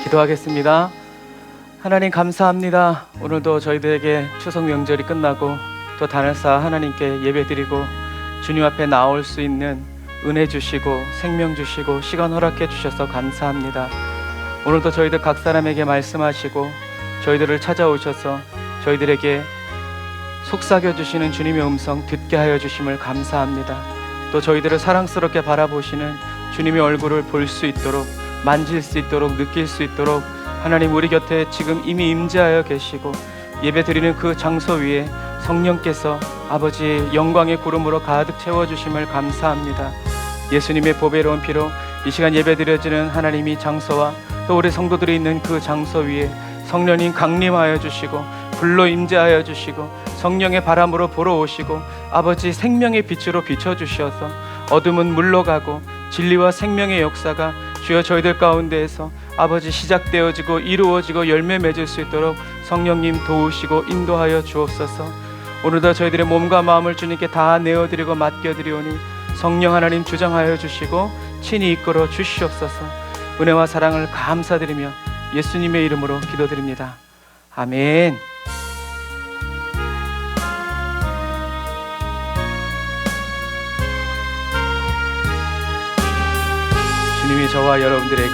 기도하겠습니다. 하나님 감사합니다. 오늘도 저희들에게 추석 명절이 끝나고 또 단을사 하나님께 예배드리고 주님 앞에 나올 수 있는 은혜 주시고 생명 주시고 시간 허락해 주셔서 감사합니다. 오늘도 저희들 각 사람에게 말씀하시고 저희들을 찾아오셔서 저희들에게 속삭여 주시는 주님의 음성 듣게 하여 주심을 감사합니다. 또 저희들을 사랑스럽게 바라보시는 주님의 얼굴을 볼 수 있도록, 만질 수 있도록, 느낄 수 있도록 하나님 우리 곁에 지금 이미 임재하여 계시고 예배드리는 그 장소 위에 성령께서 아버지 영광의 구름으로 가득 채워주심을 감사합니다. 예수님의 보배로운 피로 이 시간 예배드려지는 하나님이 장소와 또 우리 성도들이 있는 그 장소 위에 성령님 강림하여 주시고 불로 임재하여 주시고 성령의 바람으로 불어오시고 아버지 생명의 빛으로 비춰주셔서 어둠은 물러가고 진리와 생명의 역사가 주여 저희들 가운데에서 아버지 시작되어지고 이루어지고 열매 맺을 수 있도록 성령님 도우시고 인도하여 주옵소서. 오늘도 저희들의 몸과 마음을 주님께 다 내어드리고 맡겨드리오니 성령 하나님 주장하여 주시고 친히 이끌어 주시옵소서. 은혜와 사랑을 감사드리며 예수님의 이름으로 기도드립니다. 아멘. 주님이 저와 여러분들에게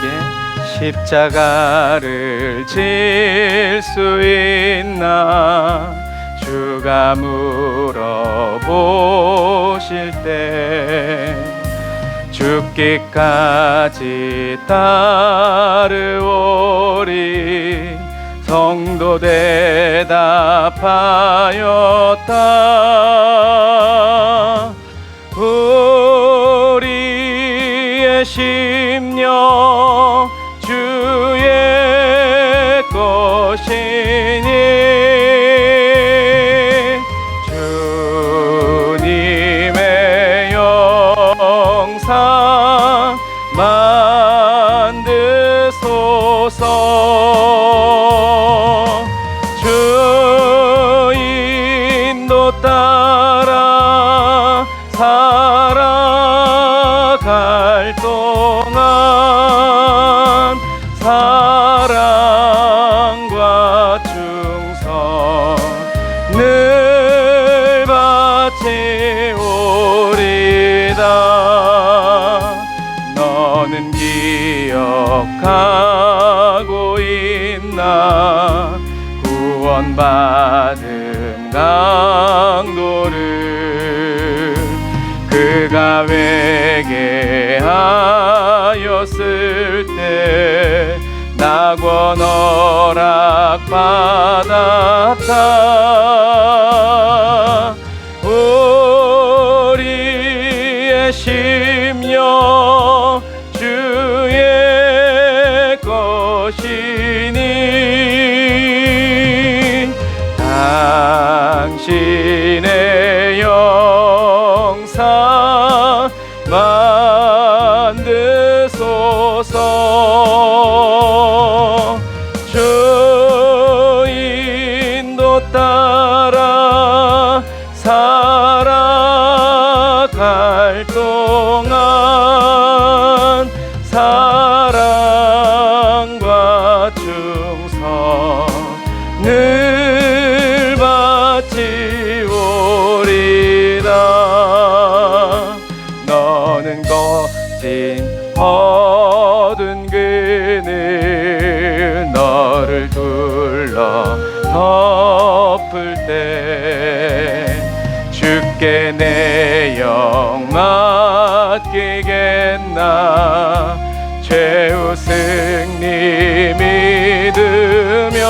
십자가를 질 수 있나 주가 물어보실 때 죽기까지 따르오리 성도 대답하였다. 우리의 심령 주의 것이니 주님의 영상 만드소서. 주 인도 따라 살아갈 동안 사랑과 충성을 바치오리다. 너는 기억하고 있나 구원받은 강도를 그가 회개하였을 때 낙원 허락받았다. 우리의 심령 주의 것이니 당신의 영상 만드소서. 주 인도 따라 살아갈 동안 사랑과 충성을 바치오리다. 너는 거진 어두운 그늘 너를 둘러 덮을 때 주께 내 영 맡기겠나 최후 승리 믿으며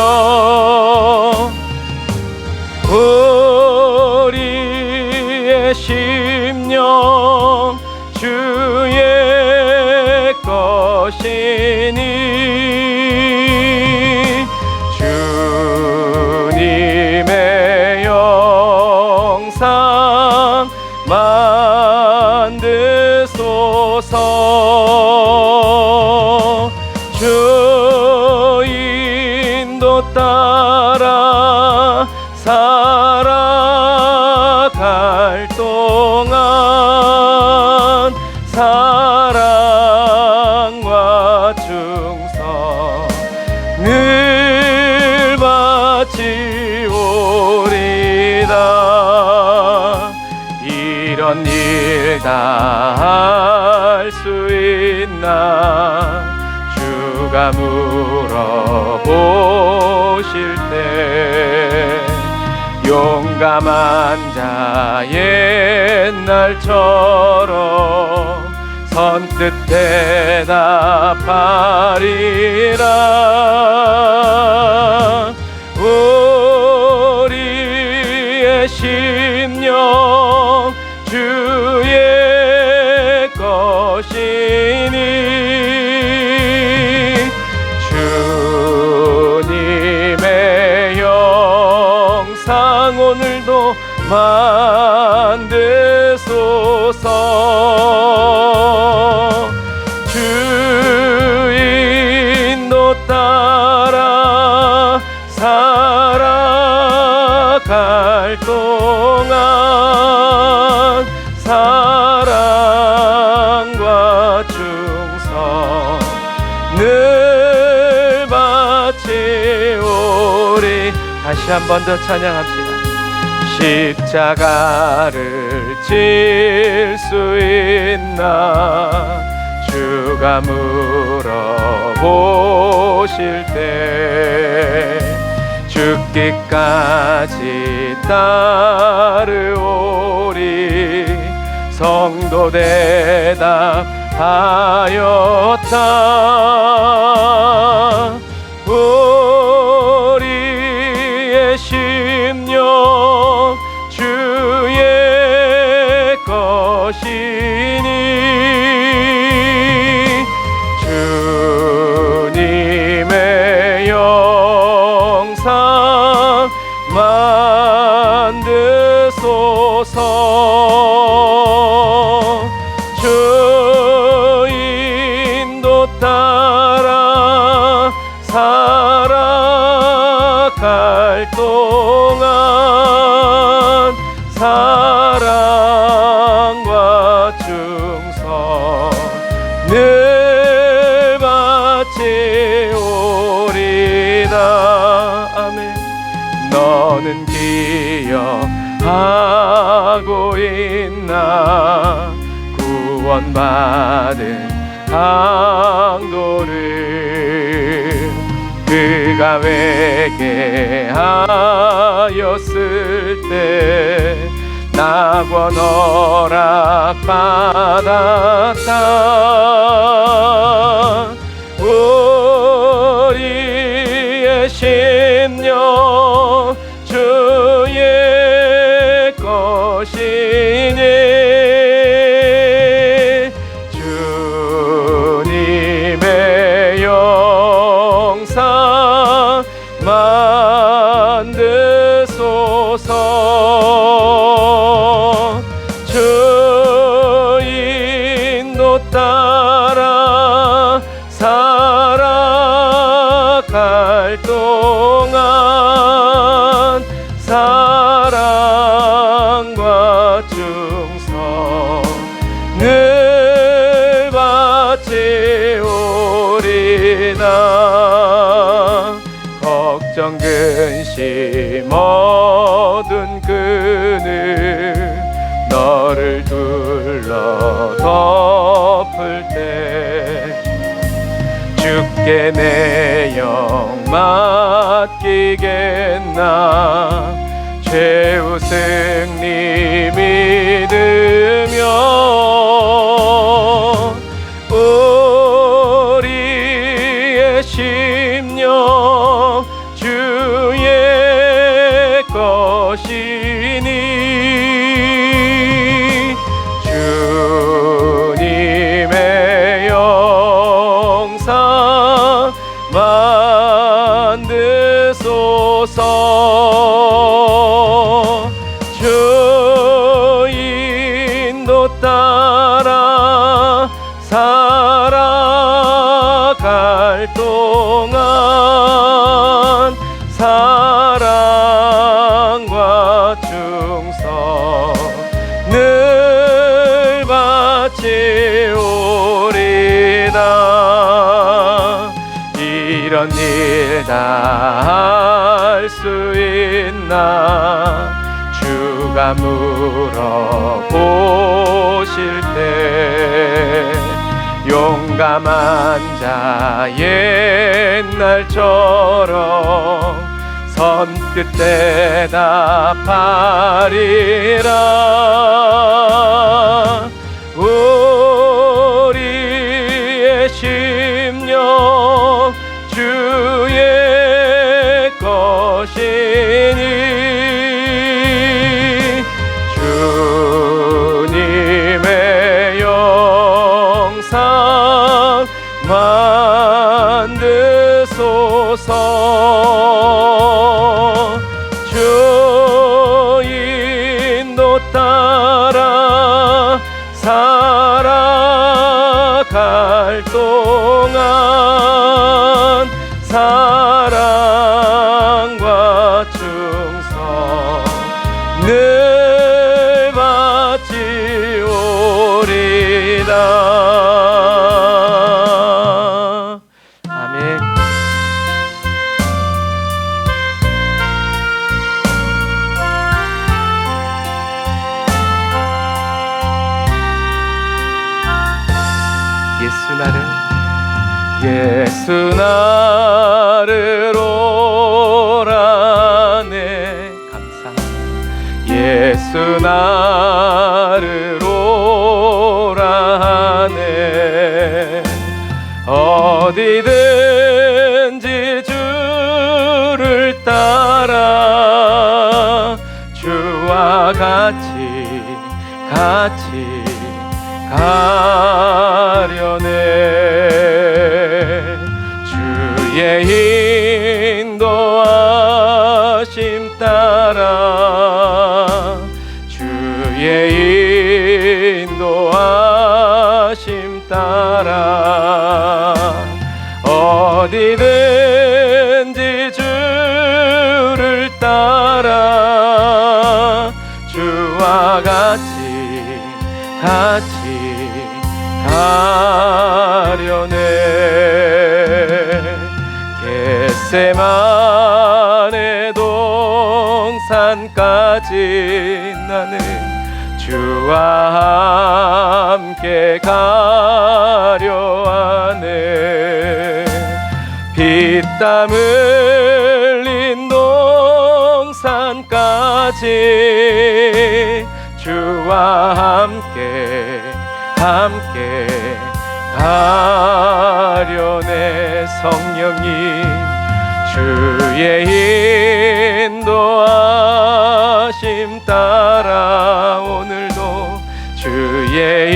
우리의 심령 주의 것이니 주님의 영상 만드소서. 주 인도 따라 살아갈 동안 사랑과 충성 다 할 수 있나 주가 물어보실 때 용감한 자 옛날처럼 선뜻 대답하리라. 우리의 심령 주의 것이니 주님의 영상 오늘도 만드소서. 주 인도 따라 살아갈 동안 사랑과 충성 늘 바치오리. 다시 한 번 더 찬양합시다. 십자가를 질 수 있나 주가 물어보실 때 죽기까지 따르오리. 성도 대답하였다. 우리의 심령 주의 것이니 주님의 영상 만드소서. 주 인도 따라 살아갈 동안 사랑과 충성 늘 바치오리다. 아멘. 너는 기억하고 있나 구원받은 강도를 그가 회개하였을 때 낙원 허락받았다. 우리의 심령 주의 것이니 주님의 영상 만드소서. 주 인도 따라 살아갈 동안 사랑과 충성 늘 바치오리다. 걱정 근심 모든 그늘 너를 둘러 덮을 때 주께 내 영 맡기겠나 최후 승리 믿으며 우리의 심령 주의 것이니 주님의 영상 만드소서. 주 인도 따라 살아갈 동안 사랑과 충성 늘 바치오리다. 이런 일 다 할 수 있나 주가 물어보실 용감한 자 옛날처럼 선뜻 대답하리라. 우리의 심령 주의 것이니 주님의 영상 만드소서. 주 인도 따라 살아갈 동안 사랑과 충성 늘 바치오리다. 아멘. 예수 나를 오라네. 감사. 예수 나를 오라네. 어디든지 주를 따라 주와 같이 가려네. 주의 인도하심 따라 주의 인도하심 따라 어디든지 주를 따라 주와 같이 가려네. 겟세마네 동산까지 나는 주와 함께 가려 하네. 피땀 흘린 동산까지 주와 함께 가려네. 성령님 주의 인도하심 따라 오늘도 주의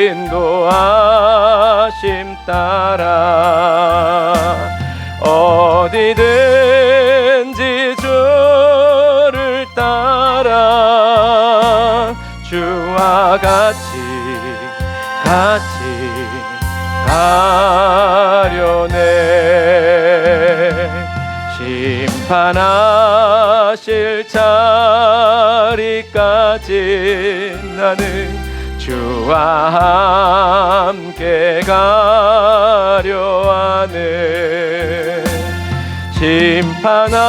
인도하심 따라 어디든지 주를 따라 주와 같이 가려네. 심판하실 자리까지 나는 주와 함께 가려 하네. 심판하실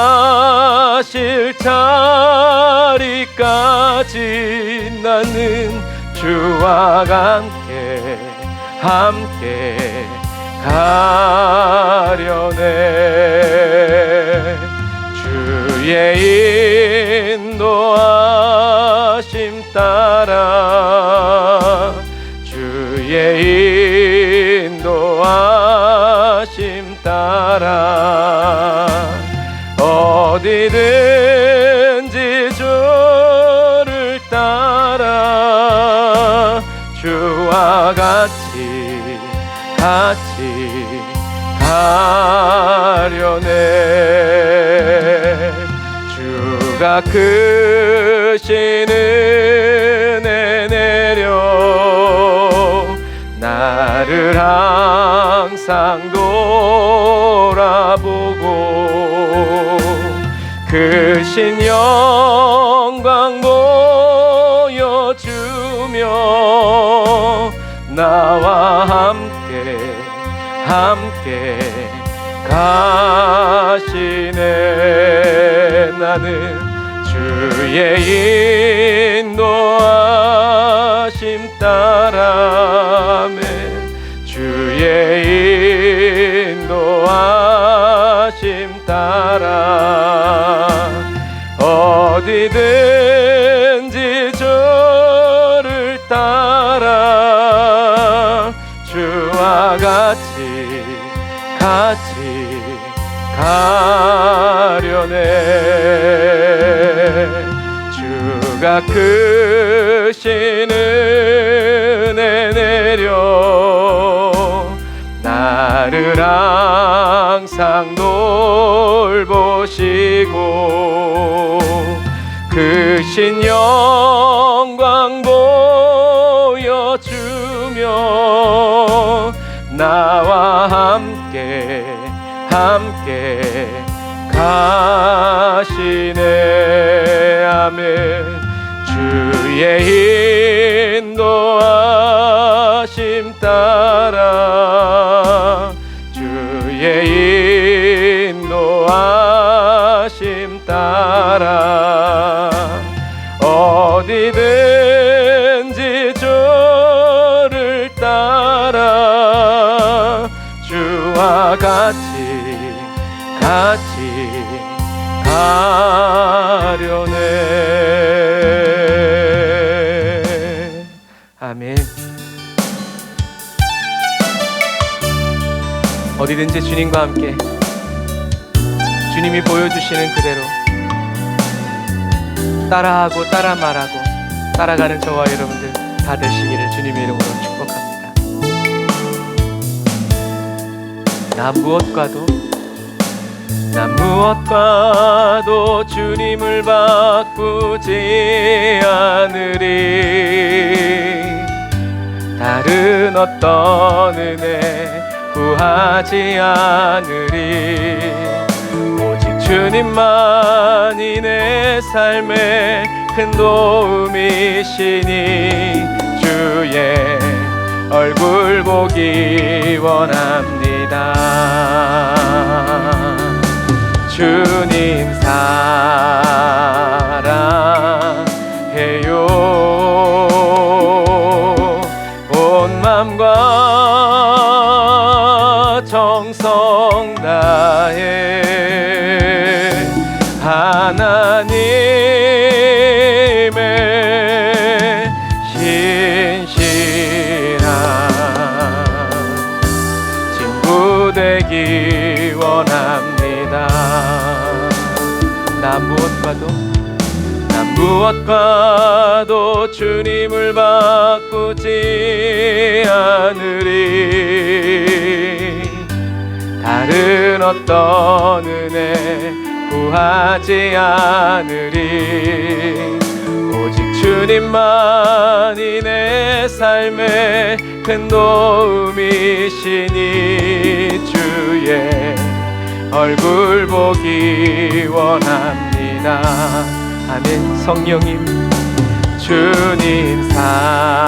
자리까지 나는 주와 함께 가려네. 주의 인도하심 따라 주의 인도하심 따라 어디든지 주를 따라 주와 같이 가려네. 주가 크신 은혜 내려 나를 항상 돌아보고 크신 영광 보여주며 나와 함께 가시네. 나는 주의 인도하심 따라 주의 인도하심 따라 어디든지 저를 따라 주와 같이 가려네. 주가 크신 은혜 내려 나를 항상 돌보시고 크신 영광 보여주며 나와 함께 가시네. 아멘. 주의 인도하심 따라 주의 인도하심 따라 어디든지 저를 따라 주와 같이 가려네. 아멘. 어디든지 주님과 함께 주님이 보여주시는 그대로 따라하고 따라 말하고 따라가는 저와 여러분들 다 되시기를 주님의 이름으로 축복합니다. 나 무엇과도 주님을 바꾸지 않으리. 다른 어떤 은혜 구하지 않으리. 오직 주님만이 내 삶에 큰 도움이시니 주의 얼굴 보기 원합니다. 주님 사랑해요. 온 맘과 정성 다해 하나님의 신실한 친구 되기 원합니다. 나 무엇과도 주님을 바꾸지 않으리. 다른 어떤 은혜 구하지 않으리. 오직 주님만이 내 삶에 큰 도움이시니 주의 얼굴 보기 원합니다. 아멘. 성령님 주님 사랑해요.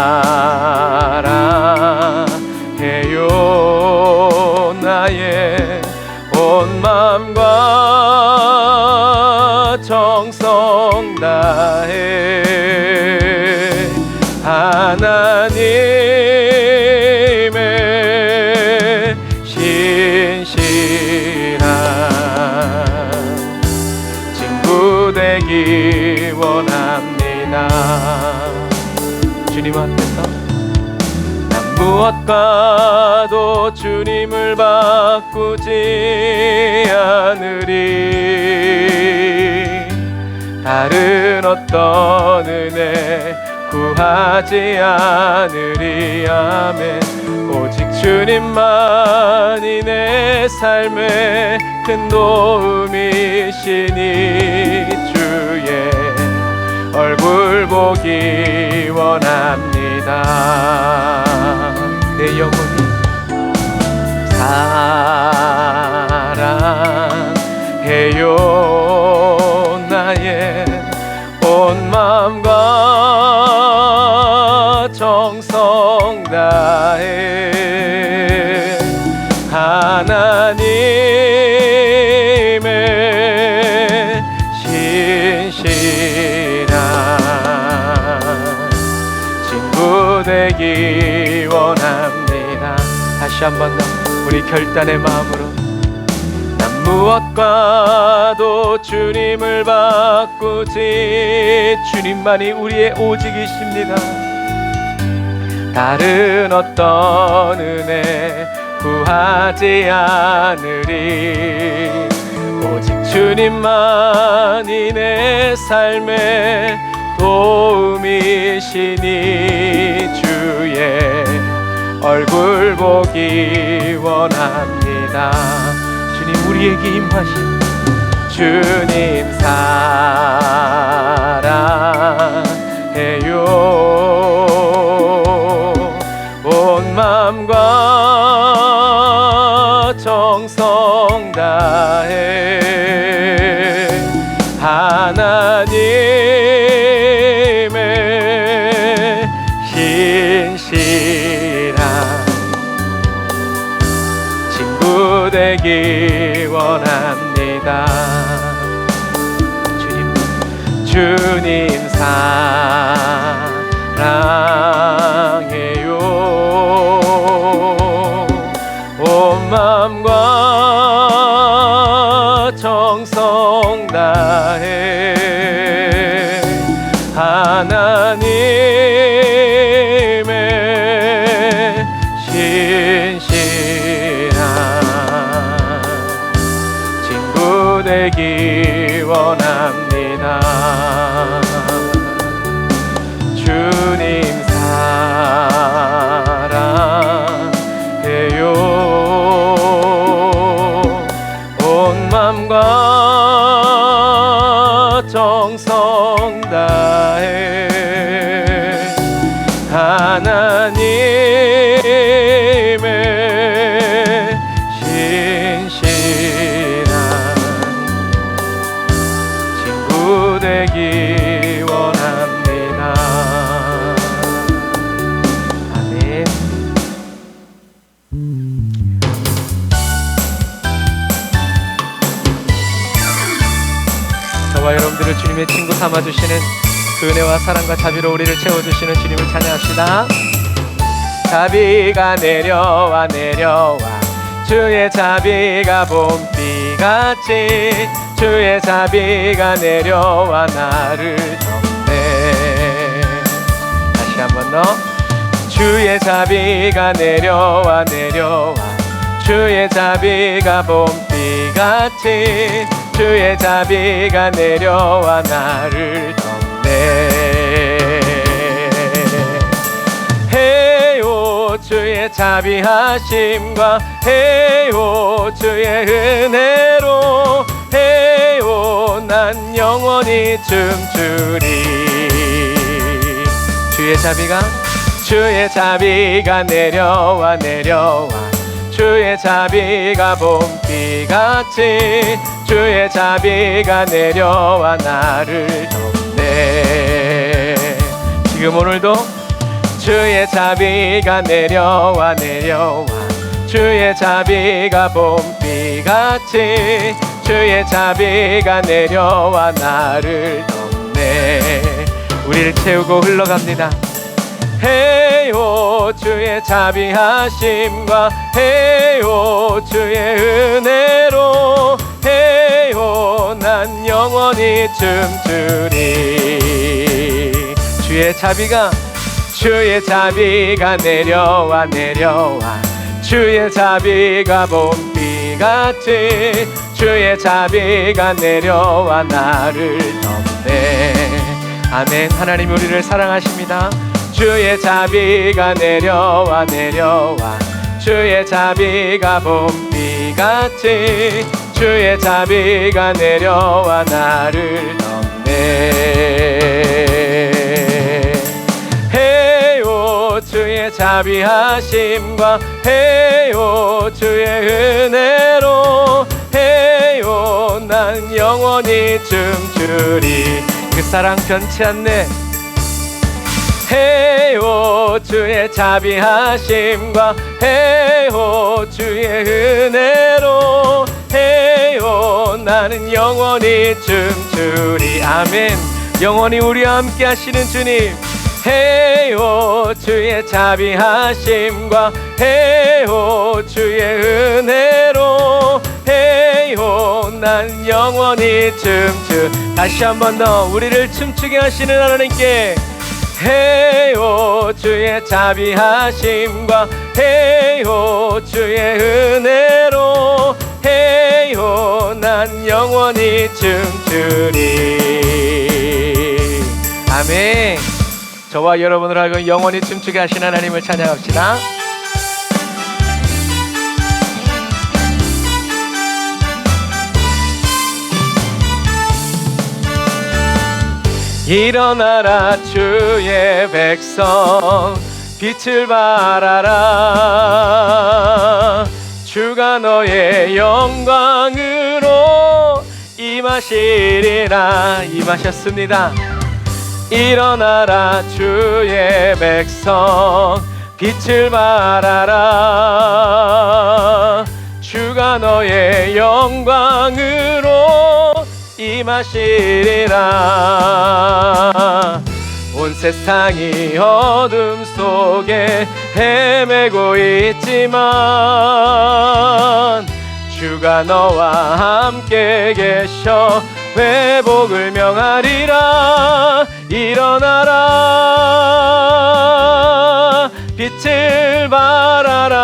나의 온 마음과 정성 다해 하나님의 신실한 친구 되기 원합니다. 주님 앞에서 난 무엇과도 주님을 바꾸지 않으리. 다른 어떤 은혜 구하지 않으리. 아멘. 오직 주님만이 내 삶에 큰 도움이시니 주의 얼굴 보기 원합니다. 내 영혼이 사랑해요. 나의 온 마음과 정성 다해 하나님의 신실 한번 더 우리 결단의 마음으로 난 무엇과도 주님을 바꾸지 주님만이 우리의 오직이십니다. 다른 어떤 은혜 구하지 않으리 오직 주님만이 내 삶의 도움이시니 주의 얼굴 보기 원합니다. 주님 우리에게 임하신 주님 사랑해요. 온 마음과 정성 다해 하나님의 신실한 친구 되기 원합니다. 주님 사랑해요. 온 마음과 정성 다해 하나님의 신실한 친구 되기 원합니다. 주님 사랑해요. 온 마음과 정성 다해 하나님의 신실한 친구 되기 원합니다. 아멘. 저와 여러분들을 주님의 친구 삼아주시는 그 은혜와 사랑과 자비로 우리를 채워주시는 주님을 찬양합시다. 자비가 내려와 내려와 주의 자비가 봄비같이 주의 자비가 내려와 나를 덮네. 다시 한 번 더. 주의 자비가 내려와 내려와 주의 자비가 봄비같이 주의 자비가 내려와 나를 덮네. 해요 주의 자비하심과 해요 주의 은혜로 해요 난 영원히 춤추리. 주의 자비가 내려와 내려와 주의 자비가 봄비같이 주의 자비가 내려와 나를 덮네. 지금 오늘도 주의 자비가 내려와 내려와 주의 자비가 봄비같이 주의 자비가 내려와 나를 덮네. 우리를 채우고 흘러갑니다. 해요 주의 자비하심과 해요 주의 은혜로 해요 난 영원히 춤추리. 주의 자비가 내려와 내려와 주의 자비가 봄비같이 주의 자비가 내려와 나를 덮네. 아멘. 하나님 우리를 사랑하십니다. 주의 자비가 내려와 내려와 주의 자비가 봄비같이 주의 자비가 내려와 나를 덮네. 해요 주의 자비하심과 해요 주의 은혜로 해요 난 영원히 춤추리. 그 사랑 변치 않네. 해요 주의 자비하심과 해요 주의 은혜로 해요 나는 영원히 춤추리. 아멘. 영원히 우리와 함께 하시는 주님. 해요 주의 자비하심과 헤이호 주의 은혜로 헤이호 난 영원히 춤추. 다시 한 번 더 우리를 춤추게 하시는 하나님께 헤이호 주의 자비하심과 헤이호 주의 은혜로 헤이호 난 영원히 춤추리. 아멘. 저와 여러분을 하고 영원히 춤추게 하신 하나님을 찬양합시다. 일어나라 주의 백성 빛을 발하라. 주가 너의 영광으로 임하시리라. 임하셨습니다. 일어나라 주의 백성 빛을 발하라. 주가 너의 영광으로 임하시리라. 온 세상이 어둠 속에 헤매고 있지만 주가 너와 함께 계셔 회복을 명하리라. 일어나라 빛을 발하라.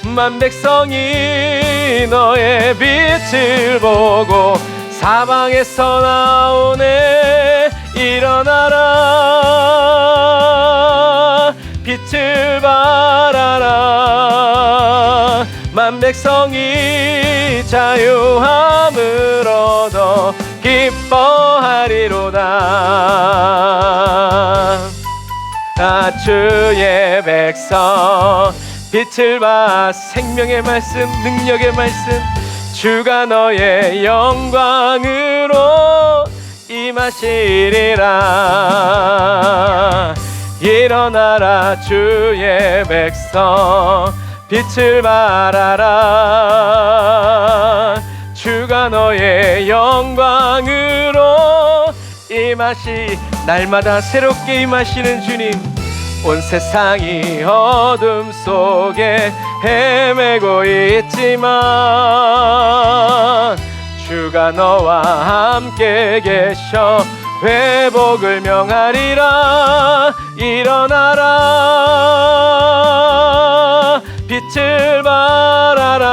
만 백성이 너의 빛을 보고 사방에서 나오네. 일어나라 빛을 발하라. 만 백성이 자유함을 얻어 기뻐하리로다. 주의 백성 빛을 봐. 생명의 말씀 능력의 말씀 주가 너의 영광으로 임하시리라. 일어나라 주의 백성 빛을 발하라. 주가 너의 영광으로 날마다 새롭게 임하시는 주님. 온 세상이 어둠 속에 헤매고 있지만 주가 너와 함께 계셔 회복을 명하리라. 일어나라 빛을 발하라.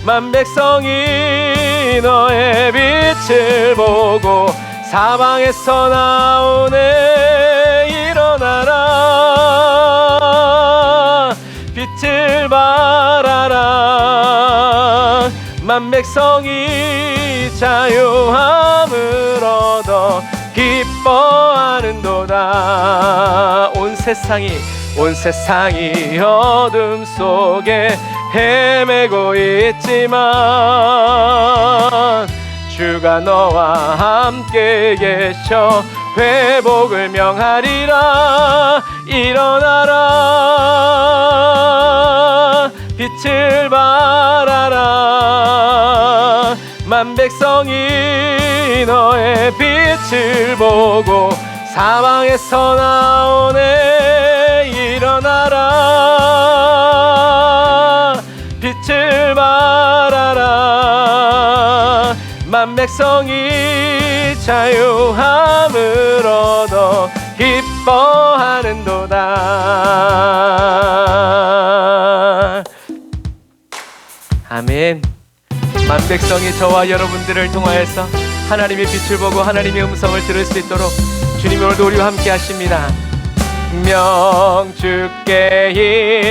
만 백성이 너의 빛을 보고 사방에서 나오네. 일어나라 빛을 발하라. 만 백성이 자유함을 얻어 기뻐하는도다. 온 세상이 어둠 속에 헤매고 있지만 주가 너와 함께 계셔 회복을 명하리라. 일어나라 빛을 발하라. 만 백성이 너의 빛을 보고 사방에서 나오네. 일어나라 빛을 발하라. 만 백성이 자유함을 얻어 기뻐하는도다. 아멘. 만 백성이 저와 여러분들을 통하여서 하나님의 빛을 보고 하나님의 음성을 들을 수 있도록 주님이 오늘도 우리와 함께 하십니다. 주께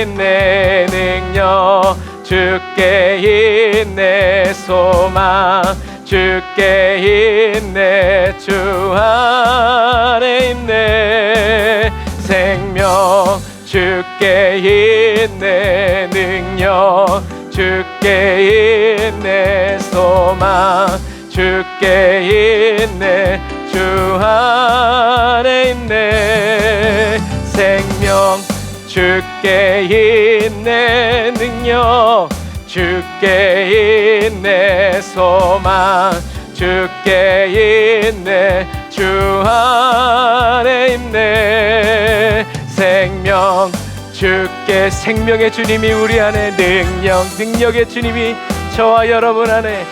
있네 능력, 주께 있네 소망, 주께 있네 주 안에 있네 생명, 주께 있네 능력, 주께 있네 소망, 주께 있네 주 안에 있네 생명, 주께 있네 능력, 주께 있네 소망, 주께 있네 주 안에 있네 생명 주께 생명의 주님이 우리 안에 능력의 주님이 저와 여러분 안에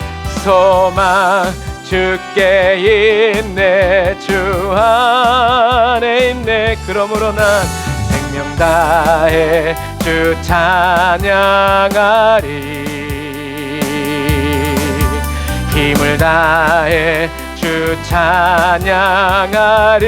소망 주께 있네 주 안에 있네 그러므로 난 생명 다해 주 찬양하리 힘을 다해 주 찬양하리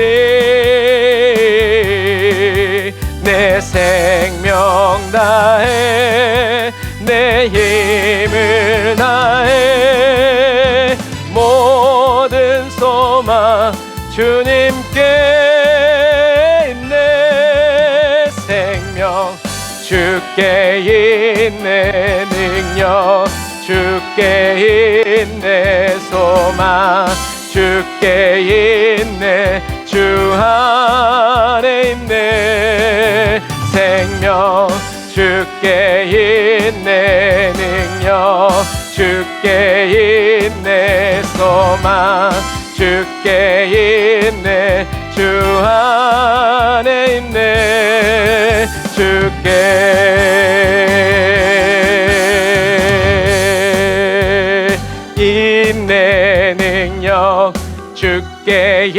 내 생명 다해 내 힘을 다해 모든 소망 주님께 있네 생명 주께 있네 능력 주께 있네 소망 주께 있네 주 안에 있네 생명 주께 있네 능력 주께 있네 소망 주께 있네 주 안에 있네 주께 있네 능력 주께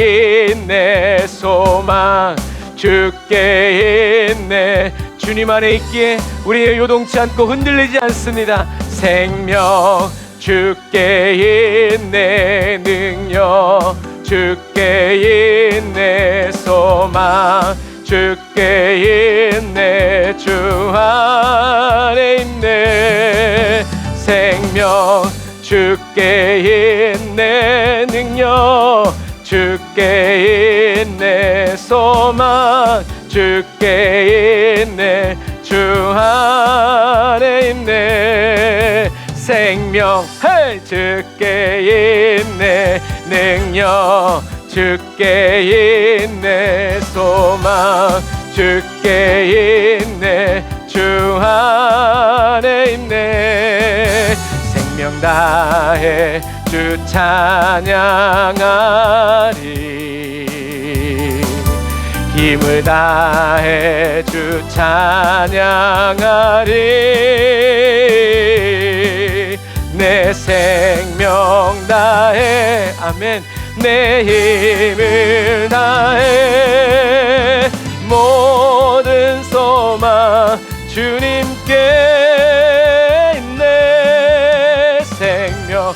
있네 소망 주께 있네 주님 안에 있기에 우리 요동치 않고 흔들리지 않습니다 생명 주께 있네 능력 주께 있네 소망 주께 있네 주 안에 있네 생명 주께 있네 능력 주께 있네 소망 주께 있네 주 안에 있네 생명 주께 있네 능력 주께 있네 소망 주께 있네 주 안에 있네 생명 다해 주 찬양하리 힘을 다해 주 찬양하리 내 생명 다해 아멘 내 힘을 다해 모든 소망 주님께 있네 생명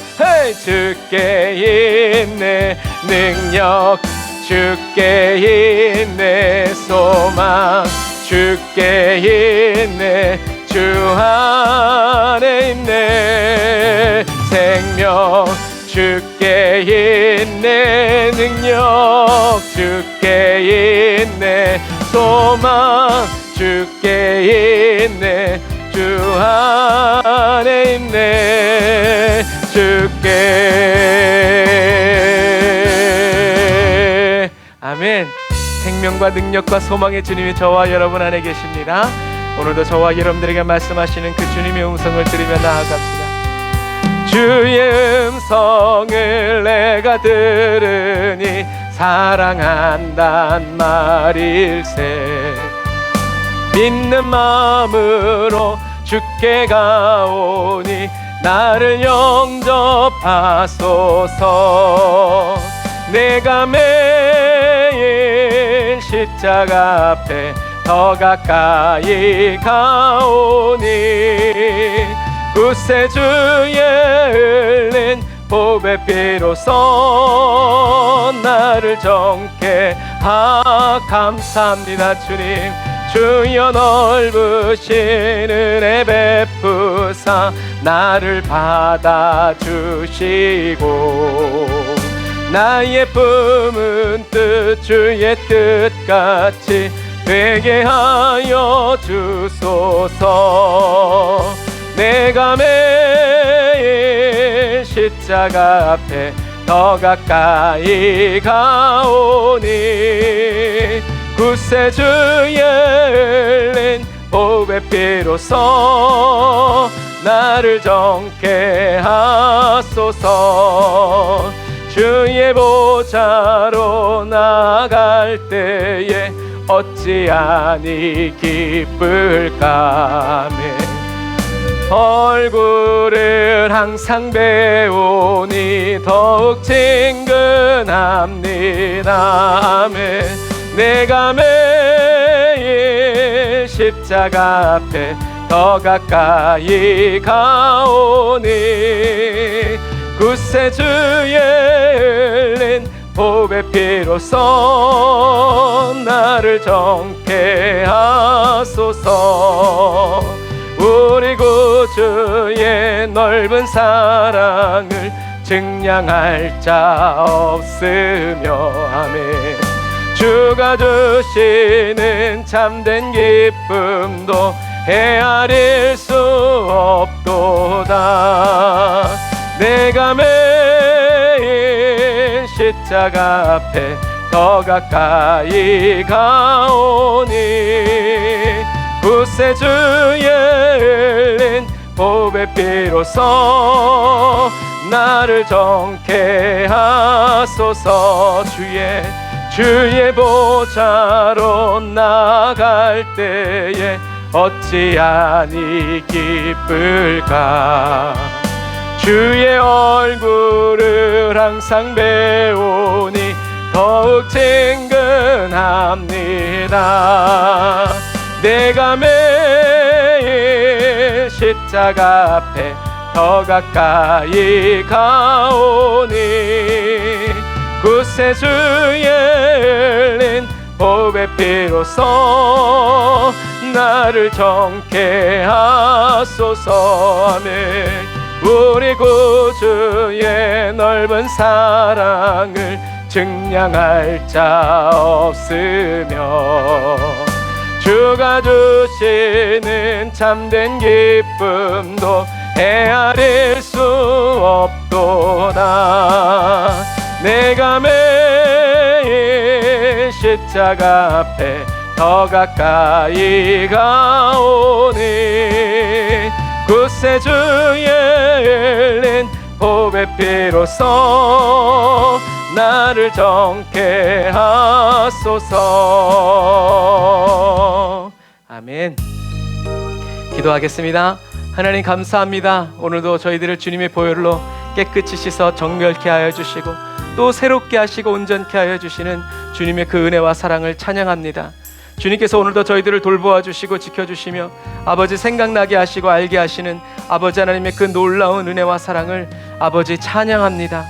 주께 있네 능력 주께 있네 소망 주께 있네 주 안에 있네 생명 주께 있네 능력 주께 있네 소망 주께 있네 주 안에 있네 주께 아멘 생명과 능력과 소망의 주님이 저와 여러분 안에 계십니다. 오늘도 저와 여러분들에게 말씀하시는 그 주님의 음성을 들으며 나아갑시다. 주의 음성을 내가 들으니 사랑한단 말일세 믿는 마음으로 주께 가오니 나를 영접하소서 내가 매일 십자가 앞에 더 가까이 가오니 구세주의 흘린 보배 피로써 나를 정케 감사합니다 주님 주여 넓으신 은혜 베푸사 나를 받아주시고 나의 품은 뜻 주의 뜻같이 되게 하여 주소서 내가 매일 십자가 앞에 더 가까이 가오니 구세주의 흘린 보배 피로써 나를 정케 하소서 주의 보좌로 나갈 때에 어찌하니 기쁠까. 아멘. 얼굴을 항상 배우니 더욱 친근합니다. 아멘. 내가 매일 십자가 앞에 더 가까이 가오니 구세주의 흘린 보배 피로써 나를 정케 하소서. 우리 구주의 넓은 사랑을 증량할 자 없으며. 아멘. 주가 주시는 참된 기쁨도 헤아릴 수 없도다. 내가 매일 십자가 앞에 더 가까이 가오니 구세주의 흘린 보배 피로써 나를 정케 하소서. 주의 보좌로 나갈 때에 어찌하니 기쁠까. 주의 얼굴을 항상 배우니 더욱 친근합니다. 내가 매일 십자가 앞에 더 가까이 가오니 구세주의 흘린 보배 피로써 나를 정케 하소서. 아멘. 우리 구주의 넓은 사랑을 증량할 자 없으며 주가 주시는 참된 기쁨도 헤아릴 수 없도다. 내가 매일 십자가 앞에 더 가까이 가오니 구세주의 흘린 보배 피로써 나를 정케 하소서. 아멘. 기도하겠습니다. 하나님 감사합니다. 오늘도 저희들을 주님의 보혈로 깨끗이 씻어 정결케 하여 주시고 또 새롭게 하시고 온전케 하여 주시는 주님의 그 은혜와 사랑을 찬양합니다. 주님께서 오늘도 저희들을 돌보아 주시고 지켜주시며 아버지 생각나게 하시고 알게 하시는 아버지 하나님의 그 놀라운 은혜와 사랑을 아버지 찬양합니다.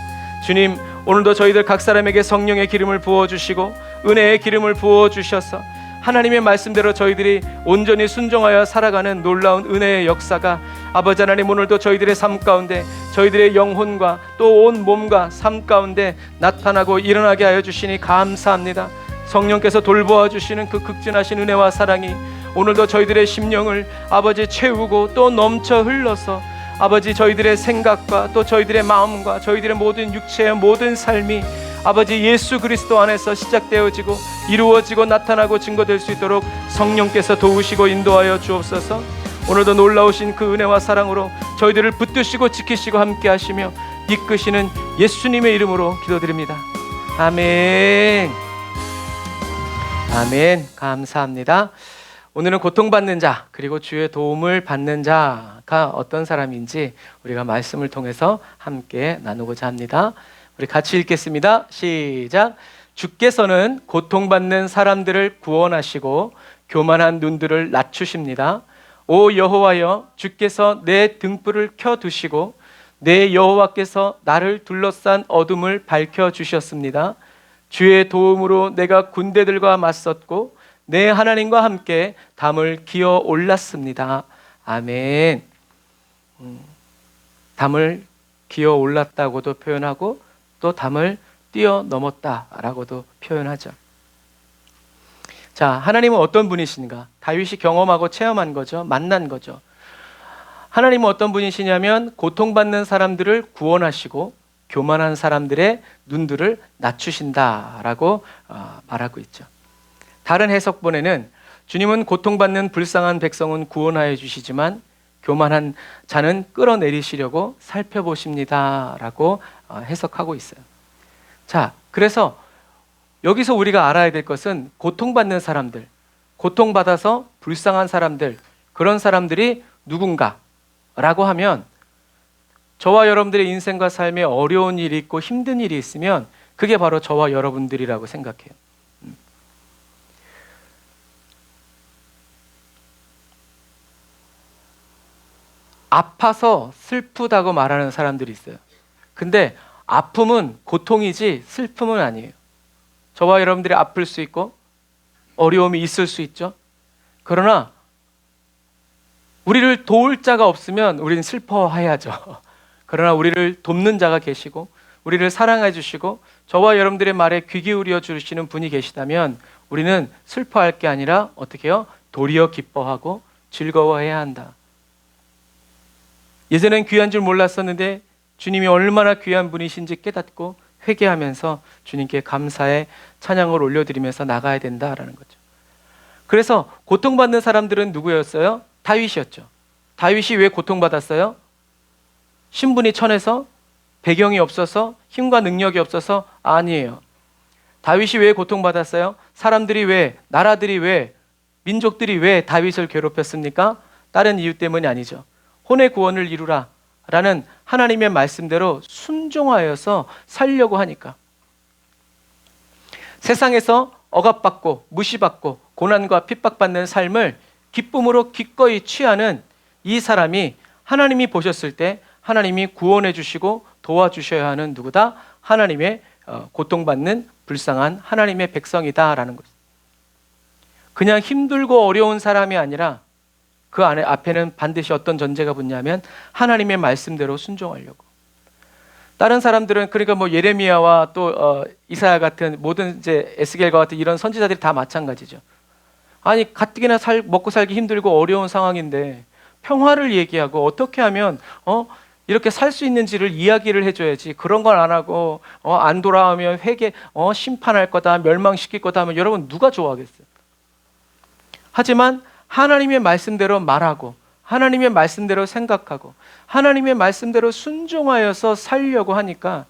주님, 오늘도 저희들 각 사람에게 성령의 기름을 부어주시고 은혜의 기름을 부어주셔서 하나님의 말씀대로 저희들이 온전히 순종하여 살아가는 놀라운 은혜의 역사가 아버지 하나님 오늘도 저희들의 삶 가운데 저희들의 영혼과 또 온 몸과 삶 가운데 나타나고 일어나게 하여 주시니 감사합니다. 성령께서 돌보아 주시는 그 극진하신 은혜와 사랑이 오늘도 저희들의 심령을 아버지 채우고 또 넘쳐 흘러서 아버지 저희들의 생각과 또 저희들의 마음과 저희들의 모든 육체의 모든 삶이 아버지 예수 그리스도 안에서 시작되어지고 이루어지고 나타나고 증거될 수 있도록 성령께서 도우시고 인도하여 주옵소서. 오늘도 놀라우신 그 은혜와 사랑으로 저희들을 붙드시고 지키시고 함께 하시며 이끄시는 예수님의 이름으로 기도드립니다. 아멘. 아멘. 감사합니다. 오늘은 고통받는 자 그리고 주의 도움을 받는 자가 어떤 사람인지 우리가 말씀을 통해서 함께 나누고자 합니다. 우리 같이 읽겠습니다. 시작. 주께서는 고통받는 사람들을 구원하시고 교만한 눈들을 낮추십니다. 오 여호와여, 주께서 내 등불을 켜두시고 내 여호와께서 나를 둘러싼 어둠을 밝혀주셨습니다. 주의 도움으로 내가 군대들과 맞섰고 내 하나님과 함께 담을 기어 올랐습니다. 아멘. 담을 기어 올랐다고도 표현하고 또 담을 뛰어넘었다라고도 표현하죠. 자, 하나님은 어떤 분이신가? 다윗이 경험하고 체험한 거죠. 만난 거죠. 하나님은 어떤 분이시냐면 고통받는 사람들을 구원하시고 교만한 사람들의 눈들을 낮추신다라고 말하고 있죠. 다른 해석본에는 주님은 고통받는 불쌍한 백성은 구원하여 주시지만 교만한 자는 끌어내리시려고 살펴보십니다라고 해석하고 있어요. 자, 그래서 여기서 우리가 알아야 될 것은 고통받는 사람들, 고통받아서 불쌍한 사람들, 그런 사람들이 누군가라고 하면 저와 여러분들의 인생과 삶에 어려운 일이 있고 힘든 일이 있으면 그게 바로 저와 여러분들이라고 생각해요. 아파서 슬프다고 말하는 사람들이 있어요. 근데 아픔은 고통이지 슬픔은 아니에요. 저와 여러분들이 아플 수 있고 어려움이 있을 수 있죠. 그러나 우리를 도울 자가 없으면 우리는 슬퍼해야죠. 그러나 우리를 돕는 자가 계시고 우리를 사랑해 주시고 저와 여러분들의 말에 귀 기울여 주시는 분이 계시다면 우리는 슬퍼할 게 아니라 어떻게 해요? 도리어 기뻐하고 즐거워해야 한다. 예전엔 귀한 줄 몰랐었는데 주님이 얼마나 귀한 분이신지 깨닫고 회개하면서 주님께 감사의 찬양을 올려드리면서 나가야 된다라는 거죠. 그래서 고통받는 사람들은 누구였어요? 다윗이었죠. 다윗이 왜 고통받았어요? 신분이 천해서? 배경이 없어서? 힘과 능력이 없어서? 아니에요. 다윗이 왜 고통받았어요? 사람들이 왜, 나라들이 왜, 민족들이 왜 다윗을 괴롭혔습니까? 다른 이유 때문이 아니죠. 혼의 구원을 이루라 라는 하나님의 말씀대로 순종하여서 살려고 하니까. 세상에서 억압받고 무시받고 고난과 핍박받는 삶을 기쁨으로 기꺼이 취하는 이 사람이 하나님이 보셨을 때 하나님이 구원해 주시고 도와주셔야 하는 누구다? 하나님의 고통받는 불쌍한 하나님의 백성이다라는 거죠. 그냥 힘들고 어려운 사람이 아니라 그 안에 앞에는 반드시 어떤 전제가 붙냐면 하나님의 말씀대로 순종하려고. 다른 사람들은 그러니까 뭐 예레미야와 또 이사야 같은 모든 이제 에스겔과 같은 이런 선지자들이 다 마찬가지죠. 아니 가뜩이나 먹고 살기 힘들고 어려운 상황인데 평화를 얘기하고 어떻게 하면 이렇게 살 수 있는지를 이야기를 해줘야지. 그런 걸 안 하고 안 돌아오면 회개 심판할 거다, 멸망시킬 거다 하면 여러분 누가 좋아하겠어요? 하지만 하나님의 말씀대로 말하고 하나님의 말씀대로 생각하고 하나님의 말씀대로 순종하여서 살려고 하니까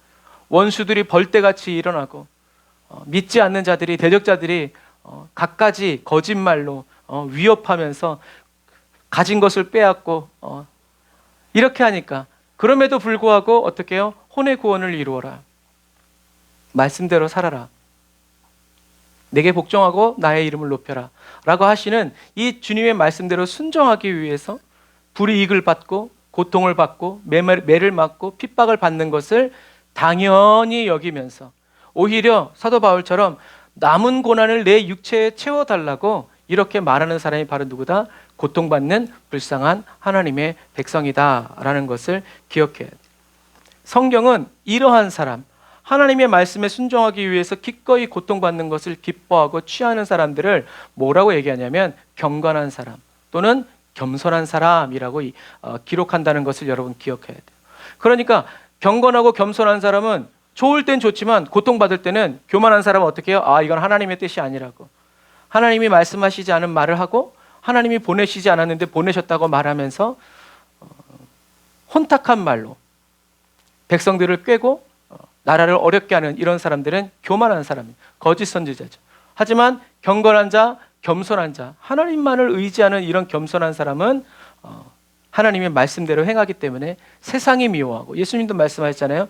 원수들이 벌떼같이 일어나고 믿지 않는 자들이, 대적자들이 갖가지 거짓말로 위협하면서 가진 것을 빼앗고 이렇게 하니까 그럼에도 불구하고 어떻게 해요? 혼의 구원을 이루어라. 말씀대로 살아라. 내게 복종하고 나의 이름을 높여라 라고 하시는 이 주님의 말씀대로 순종하기 위해서 불이익을 받고 고통을 받고 매를 맞고 핍박을 받는 것을 당연히 여기면서 오히려 사도 바울처럼 남은 고난을 내 육체에 채워달라고 이렇게 말하는 사람이 바로 누구다? 고통받는 불쌍한 하나님의 백성이다라는 것을 기억해야 돼요. 성경은 이러한 사람, 하나님의 말씀에 순종하기 위해서 기꺼이 고통받는 것을 기뻐하고 취하는 사람들을 뭐라고 얘기하냐면 경건한 사람 또는 겸손한 사람이라고 기록한다는 것을 여러분 기억해야 돼요. 그러니까 경건하고 겸손한 사람은 좋을 땐 좋지만 고통받을 때는 교만한 사람은 어떻게 해요? 이건 하나님의 뜻이 아니라고. 하나님이 말씀하시지 않은 말을 하고 하나님이 보내시지 않았는데 보내셨다고 말하면서 혼탁한 말로 백성들을 꾀고 나라를 어렵게 하는 이런 사람들은 교만한 사람이에요. 거짓 선지자죠. 하지만 경건한 자, 겸손한 자, 하나님만을 의지하는 이런 겸손한 사람은 하나님의 말씀대로 행하기 때문에 세상이 미워하고, 예수님도 말씀하셨잖아요.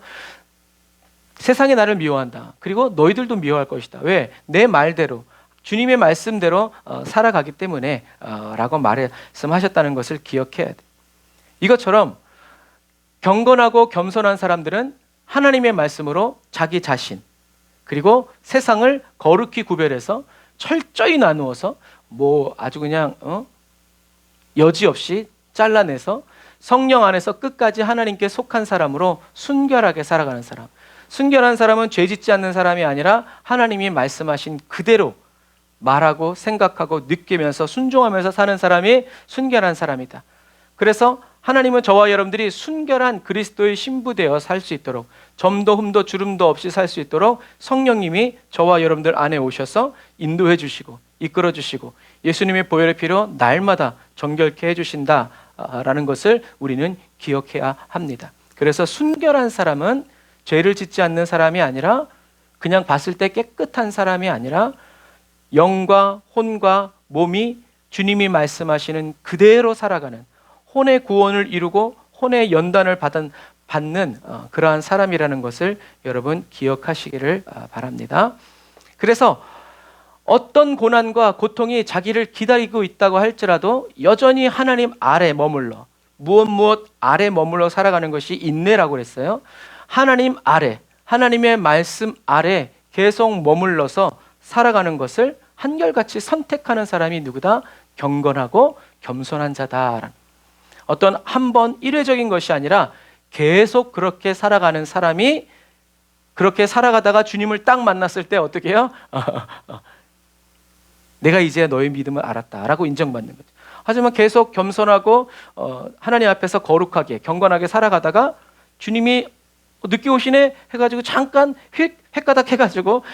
세상이 나를 미워한다. 그리고 너희들도 미워할 것이다. 왜? 내 말대로 주님의 말씀대로 살아가기 때문에 라고 말씀하셨다는 것을 기억해야 돼. 이것처럼 경건하고 겸손한 사람들은 하나님의 말씀으로 자기 자신 그리고 세상을 거룩히 구별해서 철저히 나누어서 뭐 아주 그냥 여지없이 잘라내서 성령 안에서 끝까지 하나님께 속한 사람으로 순결하게 살아가는 사람. 순결한 사람은 죄 짓지 않는 사람이 아니라 하나님이 말씀하신 그대로 말하고 생각하고 느끼면서 순종하면서 사는 사람이 순결한 사람이다. 그래서 하나님은 저와 여러분들이 순결한 그리스도의 신부되어 살 수 있도록, 점도 흠도 주름도 없이 살 수 있도록 성령님이 저와 여러분들 안에 오셔서 인도해 주시고 이끌어 주시고 예수님의 보혈의 피로 날마다 정결케 해주신다라는 것을 우리는 기억해야 합니다. 그래서 순결한 사람은 죄를 짓지 않는 사람이 아니라 그냥 봤을 때 깨끗한 사람이 아니라 영과 혼과 몸이 주님이 말씀하시는 그대로 살아가는, 혼의 구원을 이루고 혼의 연단을 받는 그러한 사람이라는 것을 여러분 기억하시기를 바랍니다. 그래서 어떤 고난과 고통이 자기를 기다리고 있다고 할지라도 여전히 하나님 아래 머물러, 무엇 아래 머물러 살아가는 것이 인내라고 그랬어요. 하나님 아래, 하나님의 말씀 아래 계속 머물러서 살아가는 것을 한결같이 선택하는 사람이 누구다? 경건하고 겸손한 자다. 어떤 한 번 일회적인 것이 아니라 계속 그렇게 살아가는 사람이, 그렇게 살아가다가 주님을 딱 만났을 때 어떻게 해요? 내가 이제 너의 믿음을 알았다라고 인정받는 거죠. 하지만 계속 겸손하고 하나님 앞에서 거룩하게 경건하게 살아가다가 주님이 늦게 오시네 해가지고 잠깐 획가닥 해가지고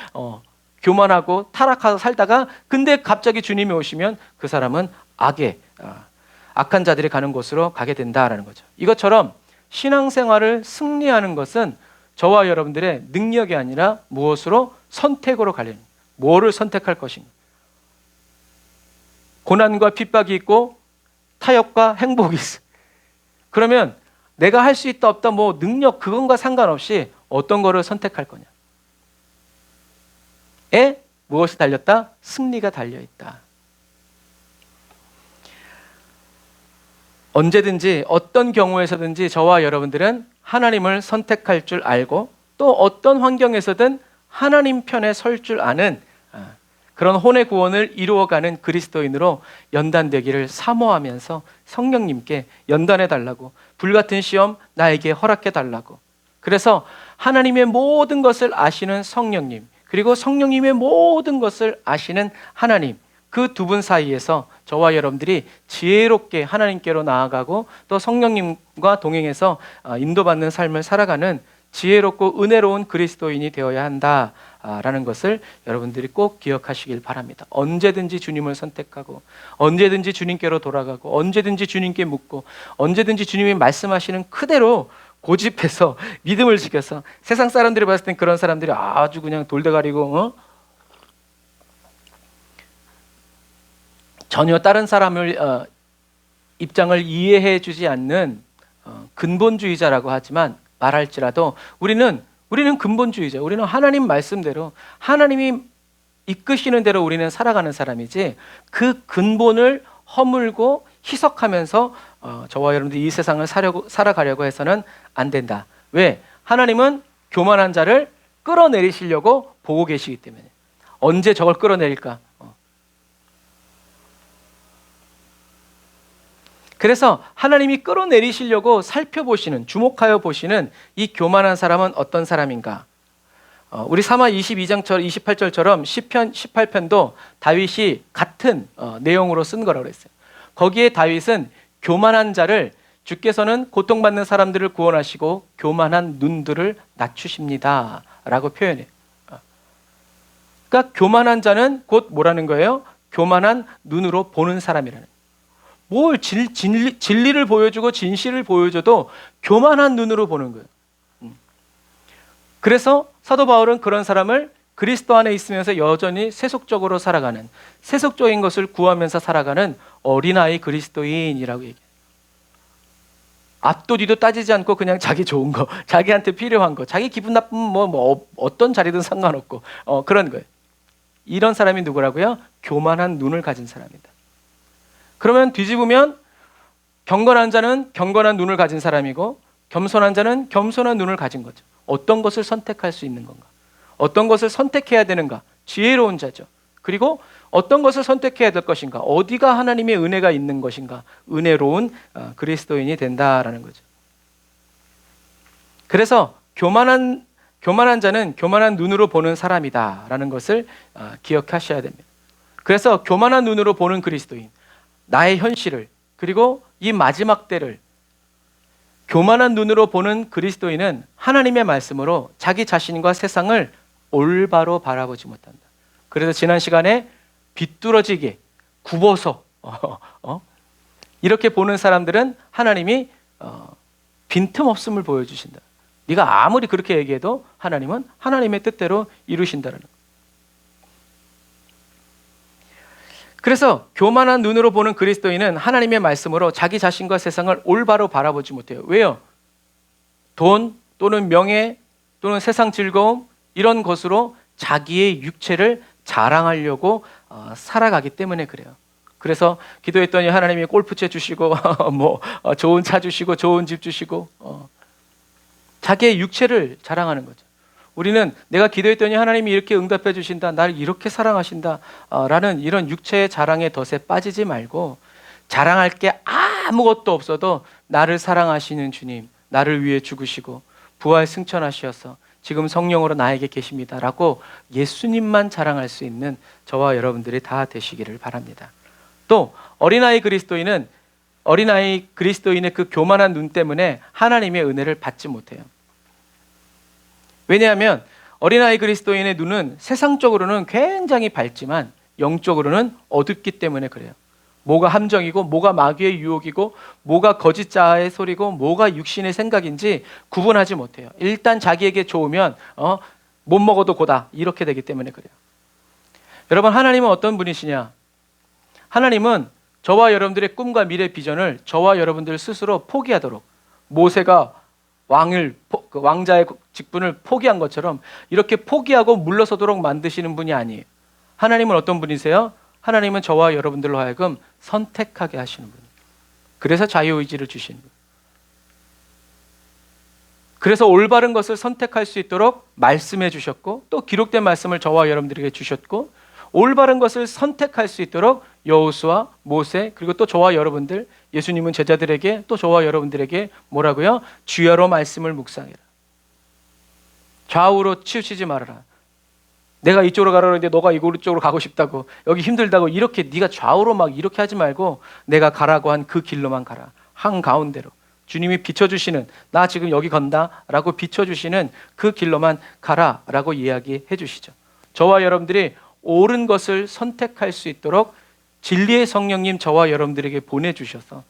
교만하고 타락하고 살다가, 근데 갑자기 주님이 오시면 그 사람은 악한 자들이 가는 곳으로 가게 된다라는 거죠. 이것처럼 신앙생활을 승리하는 것은 저와 여러분들의 능력이 아니라 무엇으로? 선택으로 갈리는 거예요. 뭐를 선택할 것인가? 고난과 핍박이 있고 타협과 행복이 있어. 그러면 내가 할 수 있다 없다 뭐 능력 그건과 상관없이 어떤 거를 선택할 거냐? 무엇이 달렸다? 승리가 달려있다. 언제든지 어떤 경우에서든지 저와 여러분들은 하나님을 선택할 줄 알고 또 어떤 환경에서든 하나님 편에 설 줄 아는 그런 혼의 구원을 이루어가는 그리스도인으로 연단되기를 사모하면서 성령님께 연단해 달라고, 불같은 시험 나에게 허락해 달라고. 그래서 하나님의 모든 것을 아시는 성령님, 그리고 성령님의 모든 것을 아시는 하나님, 그 두 분 사이에서 저와 여러분들이 지혜롭게 하나님께로 나아가고 또 성령님과 동행해서 인도받는 삶을 살아가는 지혜롭고 은혜로운 그리스도인이 되어야 한다라는 것을 여러분들이 꼭 기억하시길 바랍니다. 언제든지 주님을 선택하고 언제든지 주님께로 돌아가고 언제든지 주님께 묻고 언제든지 주님이 말씀하시는 그대로 고집해서 믿음을 지켜서, 세상 사람들이 봤을 땐 그런 사람들이 아주 그냥 돌대가리고 전혀 다른 사람을 입장을 이해해 주지 않는 근본주의자라고 하지만 말할지라도 우리는 근본주의자. 우리는 하나님 말씀대로 하나님이 이끄시는 대로 우리는 살아가는 사람이지, 그 근본을 허물고 희석하면서 저와 여러분들 이 세상을 살아가려고 해서는 안 된다. 왜? 하나님은 교만한 자를 끌어내리시려고 보고 계시기 때문에. 언제 저걸 끌어내릴까? 그래서 하나님이 끌어내리시려고 살펴보시는, 주목하여 보시는 이 교만한 사람은 어떤 사람인가? 우리 사마 22장처럼 28절처럼 시편 18편도 다윗이 같은 내용으로 쓴 거라고 그랬어요. 거기에 다윗은 교만한 자를, 주께서는 고통받는 사람들을 구원하시고 교만한 눈들을 낮추십니다 라고 표현해요. 그러니까 교만한 자는 곧 뭐라는 거예요? 교만한 눈으로 보는 사람이라는 거예요. 뭘 진리를 보여주고 진실을 보여줘도 교만한 눈으로 보는 거예요. 그래서 사도 바울은 그런 사람을 그리스도 안에 있으면서 여전히 세속적으로 살아가는, 세속적인 것을 구하면서 살아가는 어린아이 그리스도인이라고 얘기해요. 앞도 뒤도 따지지 않고 그냥 자기 좋은 거, 자기한테 필요한 거, 자기 기분 나쁘면 어떤 자리든 상관없고 그런 거예요. 이런 사람이 누구라고요? 교만한 눈을 가진 사람이다. 그러면 뒤집으면 경건한 자는 경건한 눈을 가진 사람이고 겸손한 자는 겸손한 눈을 가진 거죠. 어떤 것을 선택할 수 있는 건가? 어떤 것을 선택해야 되는가? 지혜로운 자죠. 그리고 어떤 것을 선택해야 될 것인가? 어디가 하나님의 은혜가 있는 것인가? 은혜로운 그리스도인이 된다라는 거죠. 그래서 교만한 자는 교만한 눈으로 보는 사람이다라는 것을 기억하셔야 됩니다. 그래서 교만한 눈으로 보는 그리스도인, 나의 현실을, 그리고 이 마지막 때를 교만한 눈으로 보는 그리스도인은 하나님의 말씀으로 자기 자신과 세상을 올바로 바라보지 못한다. 그래서 지난 시간에 비뚤어지게 굽어서 이렇게 보는 사람들은 하나님이 빈틈없음을 보여주신다. 네가 아무리 그렇게 얘기해도 하나님은 하나님의 뜻대로 이루신다는 거예요. 그래서 교만한 눈으로 보는 그리스도인은 하나님의 말씀으로 자기 자신과 세상을 올바로 바라보지 못해요. 왜요? 돈 또는 명예 또는 세상 즐거움 이런 것으로 자기의 육체를 자랑하려고 살아가기 때문에 그래요. 그래서 기도했더니 하나님이 골프채 주시고 좋은 차 주시고 좋은 집 주시고 자기의 육체를 자랑하는 거죠. 우리는 내가 기도했더니 하나님이 이렇게 응답해 주신다, 나를 이렇게 사랑하신다 라는 이런 육체의 자랑의 덫에 빠지지 말고 자랑할 게 아무것도 없어도 나를 사랑하시는 주님, 나를 위해 죽으시고 부활 승천하셔서 지금 성령으로 나에게 계십니다 라고 예수님만 자랑할 수 있는 저와 여러분들이 다 되시기를 바랍니다. 또 어린아이 그리스도인의 그 교만한 눈 때문에 하나님의 은혜를 받지 못해요. 왜냐하면 어린아이 그리스도인의 눈은 세상적으로는 굉장히 밝지만 영적으로는 어둡기 때문에 그래요. 뭐가 함정이고 뭐가 마귀의 유혹이고 뭐가 거짓 자아의 소리고 뭐가 육신의 생각인지 구분하지 못해요. 일단 자기에게 좋으면 못 먹어도 고다 이렇게 되기 때문에 그래요. 여러분, 하나님은 어떤 분이시냐? 하나님은 저와 여러분들의 꿈과 미래 비전을 저와 여러분들 스스로 포기하도록, 모세가 왕자의 직분을 포기한 것처럼 이렇게 포기하고 물러서도록 만드시는 분이 아니에요. 하나님은 어떤 분이세요? 하나님은 저와 여러분들로 하여금 선택하게 하시는 분이에요. 그래서 자유의지를 주시는 거예요. 그래서 올바른 것을 선택할 수 있도록 말씀해 주셨고, 또 기록된 말씀을 저와 여러분들에게 주셨고, 올바른 것을 선택할 수 있도록 여호수아, 모세, 그리고 또 저와 여러분들, 예수님은 제자들에게 또 저와 여러분들에게 뭐라고요? 주야로 말씀을 묵상해라. 좌우로 치우치지 말아라. 내가 이쪽으로 가라 그러는데 너가 이쪽으로 가고 싶다고, 여기 힘들다고 이렇게 네가 좌우로 막 이렇게 하지 말고 내가 가라고 한 그 길로만 가라. 한가운데로. 주님이 비춰주시는, 나 지금 여기 간다 라고 비춰주시는 그 길로만 가라 라고 이야기해 주시죠. 저와 여러분들이 옳은 것을 선택할 수 있도록 진리의 성령님 저와 여러분들에게 보내주셔서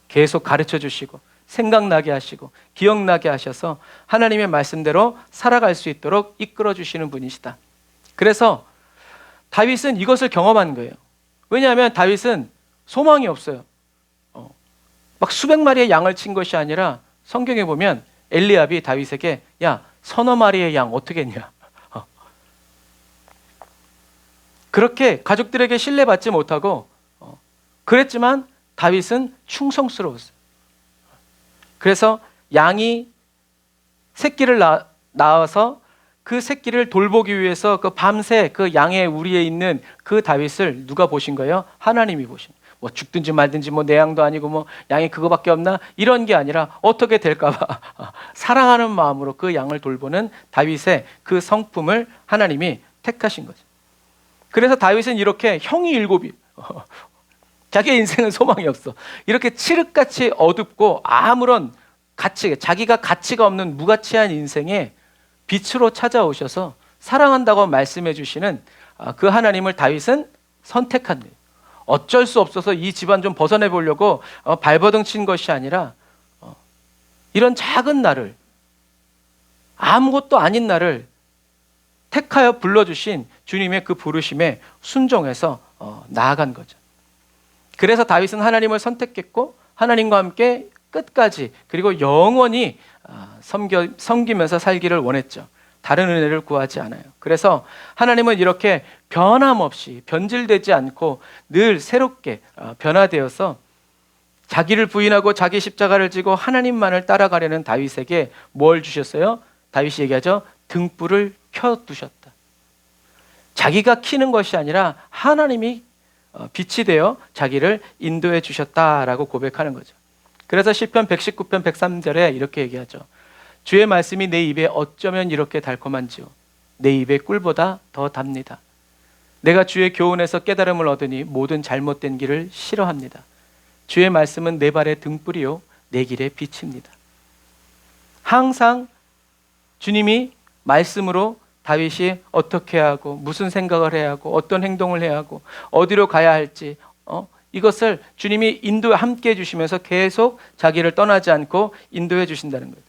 계속 가르쳐 주시고 생각나게 하시고 기억나게 하셔서 하나님의 말씀대로 살아갈 수 있도록 이끌어 주시는 분이시다. 그래서 다윗은 이것을 경험한 거예요. 왜냐하면 다윗은 소망이 없어요. 막 수백 마리의 양을 친 것이 아니라 성경에 보면 엘리압이 다윗에게 야, 서너 마리의 양 어떻게 했냐. 그렇게 가족들에게 신뢰받지 못하고 그랬지만 다윗은 충성스러웠어요. 그래서 양이 새끼를 낳아서 그 새끼를 돌보기 위해서 그 밤새 그 양의 우리에 있는 그 다윗을 누가 보신 거예요? 하나님이 보신 거예요. 뭐 죽든지 말든지 뭐 내 양도 아니고 뭐 양이 그거밖에 없나? 이런 게 아니라 어떻게 될까봐 사랑하는 마음으로 그 양을 돌보는 다윗의 그 성품을 하나님이 택하신 거죠. 그래서 다윗은 이렇게 형이 7이 자기의 인생은 소망이 없어. 이렇게 칠흑같이 어둡고 아무런 자기가 가치가 없는 무가치한 인생에 빛으로 찾아오셔서 사랑한다고 말씀해 주시는 그 하나님을 다윗은 선택한 거예요. 어쩔 수 없어서 이 집안 좀 벗어내 보려고 발버둥 친 것이 아니라 이런 작은 나를, 아무것도 아닌 나를 택하여 불러주신 주님의 그 부르심에 순종해서 나아간 거죠. 그래서 다윗은 하나님을 선택했고 하나님과 함께 끝까지 그리고 영원히 섬기면서 살기를 원했죠. 다른 은혜를 구하지 않아요. 그래서 하나님은 이렇게 변함없이 변질되지 않고 늘 새롭게 변화되어서 자기를 부인하고 자기 십자가를 지고 하나님만을 따라가려는 다윗에게 뭘 주셨어요? 다윗이 얘기하죠. 등불을 켜두셨다. 자기가 켜는 것이 아니라 하나님이 빛이 되어 자기를 인도해 주셨다라고 고백하는 거죠. 그래서 시편 119편 103절에 이렇게 얘기하죠. 주의 말씀이 내 입에 어쩌면 이렇게 달콤한지요. 내 입에 꿀보다 더 답니다. 내가 주의 교훈에서 깨달음을 얻으니 모든 잘못된 길을 싫어합니다. 주의 말씀은 내 발의 등불이요 내 길의 빛입니다. 항상 주님이 말씀으로 다윗이 어떻게 하고 무슨 생각을 해야 하고 어떤 행동을 해야 하고 어디로 가야 할지 이것을 주님이 함께 해주시면서 계속 자기를 떠나지 않고 인도해 주신다는 거예요.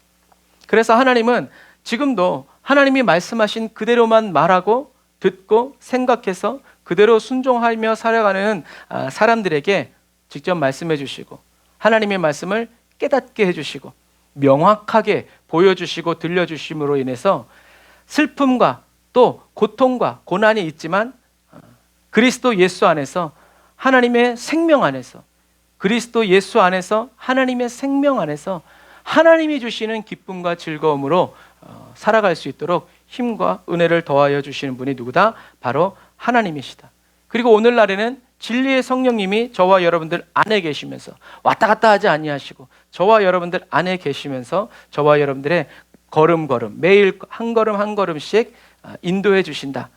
그래서 하나님은 지금도 하나님이 말씀하신 그대로만 말하고 듣고 생각해서 그대로 순종하며 살아가는 사람들에게 직접 말씀해 주시고 하나님의 말씀을 깨닫게 해주시고 명확하게 보여주시고 들려주심으로 인해서 슬픔과 또 고통과 고난이 있지만 그리스도 예수 안에서 하나님의 생명 안에서 그리스도 예수 안에서 하나님의 생명 안에서 하나님이 주시는 기쁨과 즐거움으로 살아갈 수 있도록 힘과 은혜를 더하여 주시는 분이 누구다? 바로 하나님이시다. 그리고 오늘날에는 진리의 성령님이 저와 여러분들 안에 계시면서 왔다 갔다 하지 아니하시고 저와 여러분들 안에 계시면서 저와 여러분들의 걸음걸음 매일 한 걸음 한 걸음씩 인도해 주신다.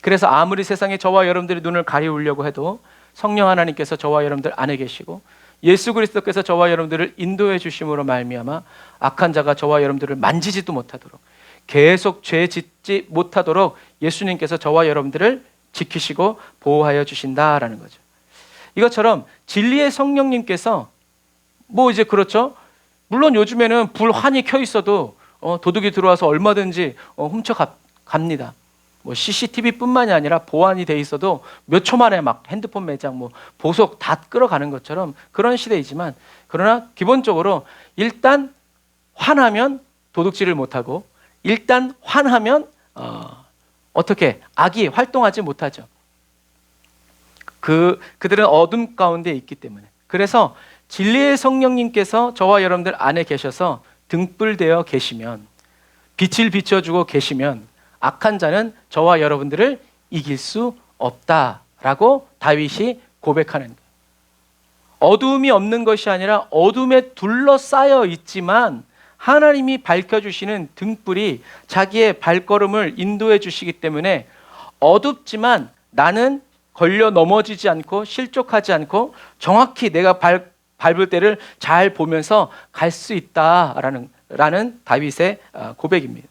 그래서 아무리 세상에 저와 여러분들의 눈을 가리우려고 해도 성령 하나님께서 저와 여러분들 안에 계시고 예수 그리스도께서 저와 여러분들을 인도해 주심으로 말미암아 악한 자가 저와 여러분들을 만지지도 못하도록 계속 죄 짓지 못하도록 예수님께서 저와 여러분들을 지키시고 보호하여 주신다라는 거죠. 이것처럼 진리의 성령님께서 이제 그렇죠. 물론 요즘에는 불 환히 켜 있어도 도둑이 들어와서 얼마든지 훔쳐 갑니다. CCTV뿐만이 아니라 보안이 돼 있어도 몇 초 만에 막 핸드폰 매장 보석 다 끌어가는 것처럼 그런 시대이지만 그러나 기본적으로 일단 환하면 도둑질을 못하고 일단 환하면 어떻게 악이 활동하지 못하죠. 그들은 어둠 가운데 있기 때문에. 그래서 진리의 성령님께서 저와 여러분들 안에 계셔서 등불되어 계시면 빛을 비춰주고 계시면 악한 자는 저와 여러분들을 이길 수 없다라고 다윗이 고백하는 거예요. 어두움이 없는 것이 아니라 어둠에 둘러싸여 있지만 하나님이 밝혀주시는 등불이 자기의 발걸음을 인도해 주시기 때문에 어둡지만 나는 걸려 넘어지지 않고 실족하지 않고 정확히 내가 밟을 때를 잘 보면서 갈 수 있다라는 다윗의 고백입니다.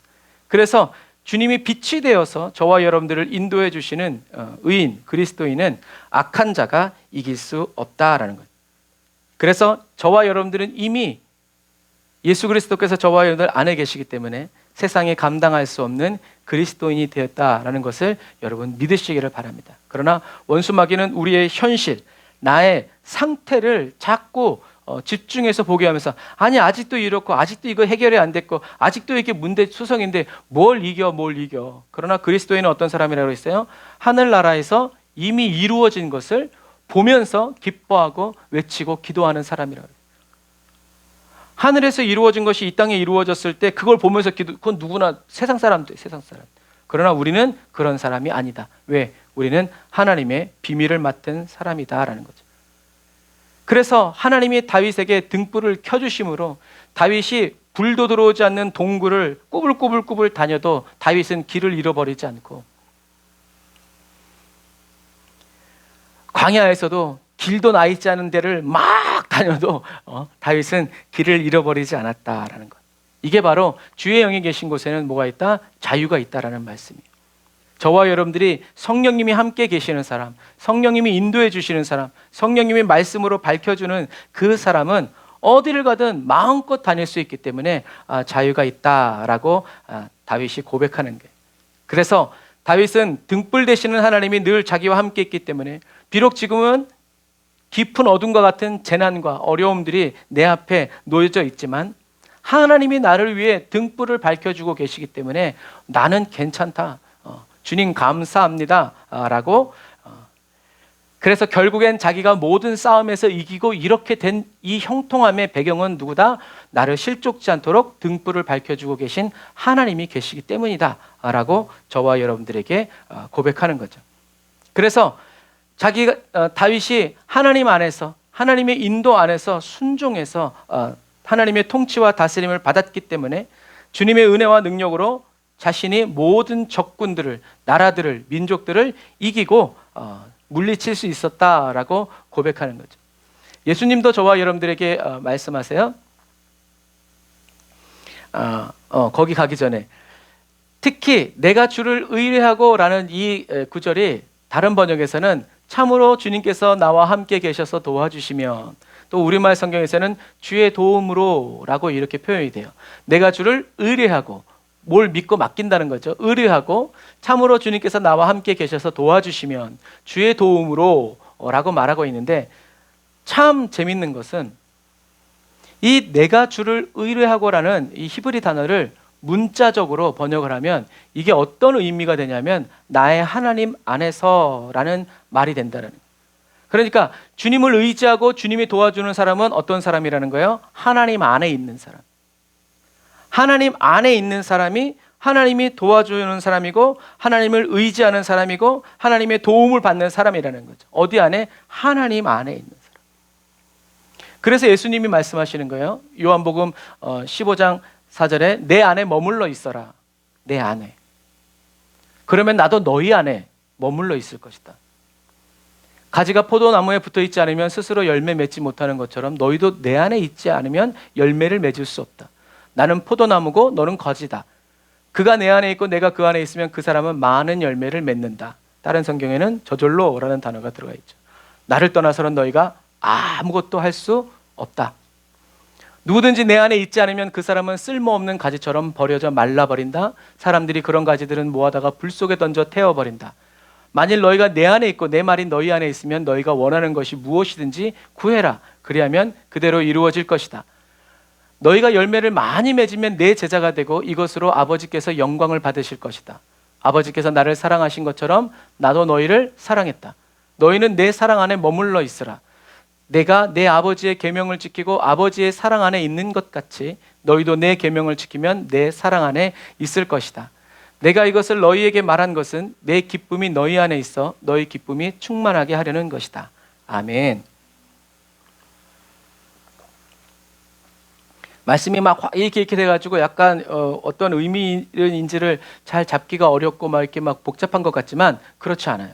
그래서 주님이 빛이 되어서 저와 여러분들을 인도해 주시는 의인, 그리스도인은 악한 자가 이길 수 없다라는 거예요. 그래서 저와 여러분들은 이미 예수 그리스도께서 저와 여러분들 안에 계시기 때문에 세상에 감당할 수 없는 그리스도인이 되었다라는 것을 여러분 믿으시기를 바랍니다. 그러나 원수마귀는 우리의 현실, 나의 상태를 자꾸 집중해서 보게 하면서 아니 아직도 이렇고 아직도 이거 해결이 안 됐고 아직도 이게 문제 수성인데 뭘 이겨. 그러나 그리스도인은 어떤 사람이라고 했어요? 하늘나라에서 이미 이루어진 것을 보면서 기뻐하고 외치고 기도하는 사람이라고 해요. 하늘에서 이루어진 것이 이 땅에 이루어졌을 때 그걸 보면서 그건 누구나 세상 사람들. 그러나 우리는 그런 사람이 아니다. 왜? 우리는 하나님의 비밀을 맡은 사람이다라는 거죠. 그래서 하나님이 다윗에게 등불을 켜주심으로 다윗이 불도 들어오지 않는 동굴을 꾸불꾸불 다녀도 다윗은 길을 잃어버리지 않고 광야에서도 길도 나 있지 않은 데를 막 다녀도 다윗은 길을 잃어버리지 않았다라는 것. 이게 바로 주의 영이 계신 곳에는 뭐가 있다? 자유가 있다라는 말씀이에요. 저와 여러분들이 성령님이 함께 계시는 사람, 성령님이 인도해 주시는 사람, 성령님이 말씀으로 밝혀주는 그 사람은 어디를 가든 마음껏 다닐 수 있기 때문에 자유가 있다라고 다윗이 고백하는 거예요. 그래서 다윗은 등불 되시는 하나님이 늘 자기와 함께 있기 때문에 비록 지금은 깊은 어둠과 같은 재난과 어려움들이 내 앞에 놓여져 있지만 하나님이 나를 위해 등불을 밝혀주고 계시기 때문에 나는 괜찮다. 주님 감사합니다 라고 그래서 결국엔 자기가 모든 싸움에서 이기고 이렇게 된 이 형통함의 배경은 누구다? 나를 실족지 않도록 등불을 밝혀주고 계신 하나님이 계시기 때문이다 라고 저와 여러분들에게 고백하는 거죠. 그래서 다윗이 하나님 안에서 하나님의 인도 안에서 순종해서 하나님의 통치와 다스림을 받았기 때문에 주님의 은혜와 능력으로 자신이 모든 적군들을, 나라들을, 민족들을 이기고 물리칠 수 있었다라고 고백하는 거죠. 예수님도 저와 여러분들에게 말씀하세요. 거기 가기 전에 특히 내가 주를 의뢰하고 라는 이 구절이 다른 번역에서는 참으로 주님께서 나와 함께 계셔서 도와주시면 또 우리말 성경에서는 주의 도움으로라고 이렇게 표현이 돼요. 내가 주를 의뢰하고, 뭘 믿고 맡긴다는 거죠. 의뢰하고 참으로 주님께서 나와 함께 계셔서 도와주시면 주의 도움으로라고 말하고 있는데, 참 재밌는 것은 이 내가 주를 의뢰하고라는 이 히브리 단어를 문자적으로 번역을 하면 이게 어떤 의미가 되냐면 나의 하나님 안에서라는 말이 된다는 거예요. 그러니까 주님을 의지하고 주님이 도와주는 사람은 어떤 사람이라는 거예요? 하나님 안에 있는 사람. 하나님 안에 있는 사람이 하나님이 도와주는 사람이고, 하나님을 의지하는 사람이고, 하나님의 도움을 받는 사람이라는 거죠. 어디 안에? 하나님 안에 있는 사람. 그래서 예수님이 말씀하시는 거예요. 요한복음 15장 4절에 내 안에 머물러 있어라. 내 안에. 그러면 나도 너희 안에 머물러 있을 것이다. 가지가 포도나무에 붙어 있지 않으면 스스로 열매 맺지 못하는 것처럼 너희도 내 안에 있지 않으면 열매를 맺을 수 없다. 나는 포도나무고 너는 가지다. 그가 내 안에 있고 내가 그 안에 있으면 그 사람은 많은 열매를 맺는다. 다른 성경에는 저절로라는 단어가 들어가 있죠. 나를 떠나서는 너희가 아무것도 할 수 없다. 누구든지 내 안에 있지 않으면 그 사람은 쓸모없는 가지처럼 버려져 말라버린다. 사람들이 그런 가지들은 모아다가 불 속에 던져 태워버린다. 만일 너희가 내 안에 있고 내 말이 너희 안에 있으면 너희가 원하는 것이 무엇이든지 구해라. 그리하면 그대로 이루어질 것이다. 너희가 열매를 많이 맺으면 내 제자가 되고 이것으로 아버지께서 영광을 받으실 것이다. 아버지께서 나를 사랑하신 것처럼 나도 너희를 사랑했다. 너희는 내 사랑 안에 머물러 있으라. 내가 내 아버지의 계명을 지키고 아버지의 사랑 안에 있는 것 같이 너희도 내 계명을 지키면 내 사랑 안에 있을 것이다. 내가 이것을 너희에게 말한 것은 내 기쁨이 너희 안에 있어 너희 기쁨이 충만하게 하려는 것이다. 아멘. 말씀이 막 이렇게 돼가지고 약간 어떤 의미인지를 잘 잡기가 어렵고 막 이렇게 막 복잡한 것 같지만 그렇지 않아요.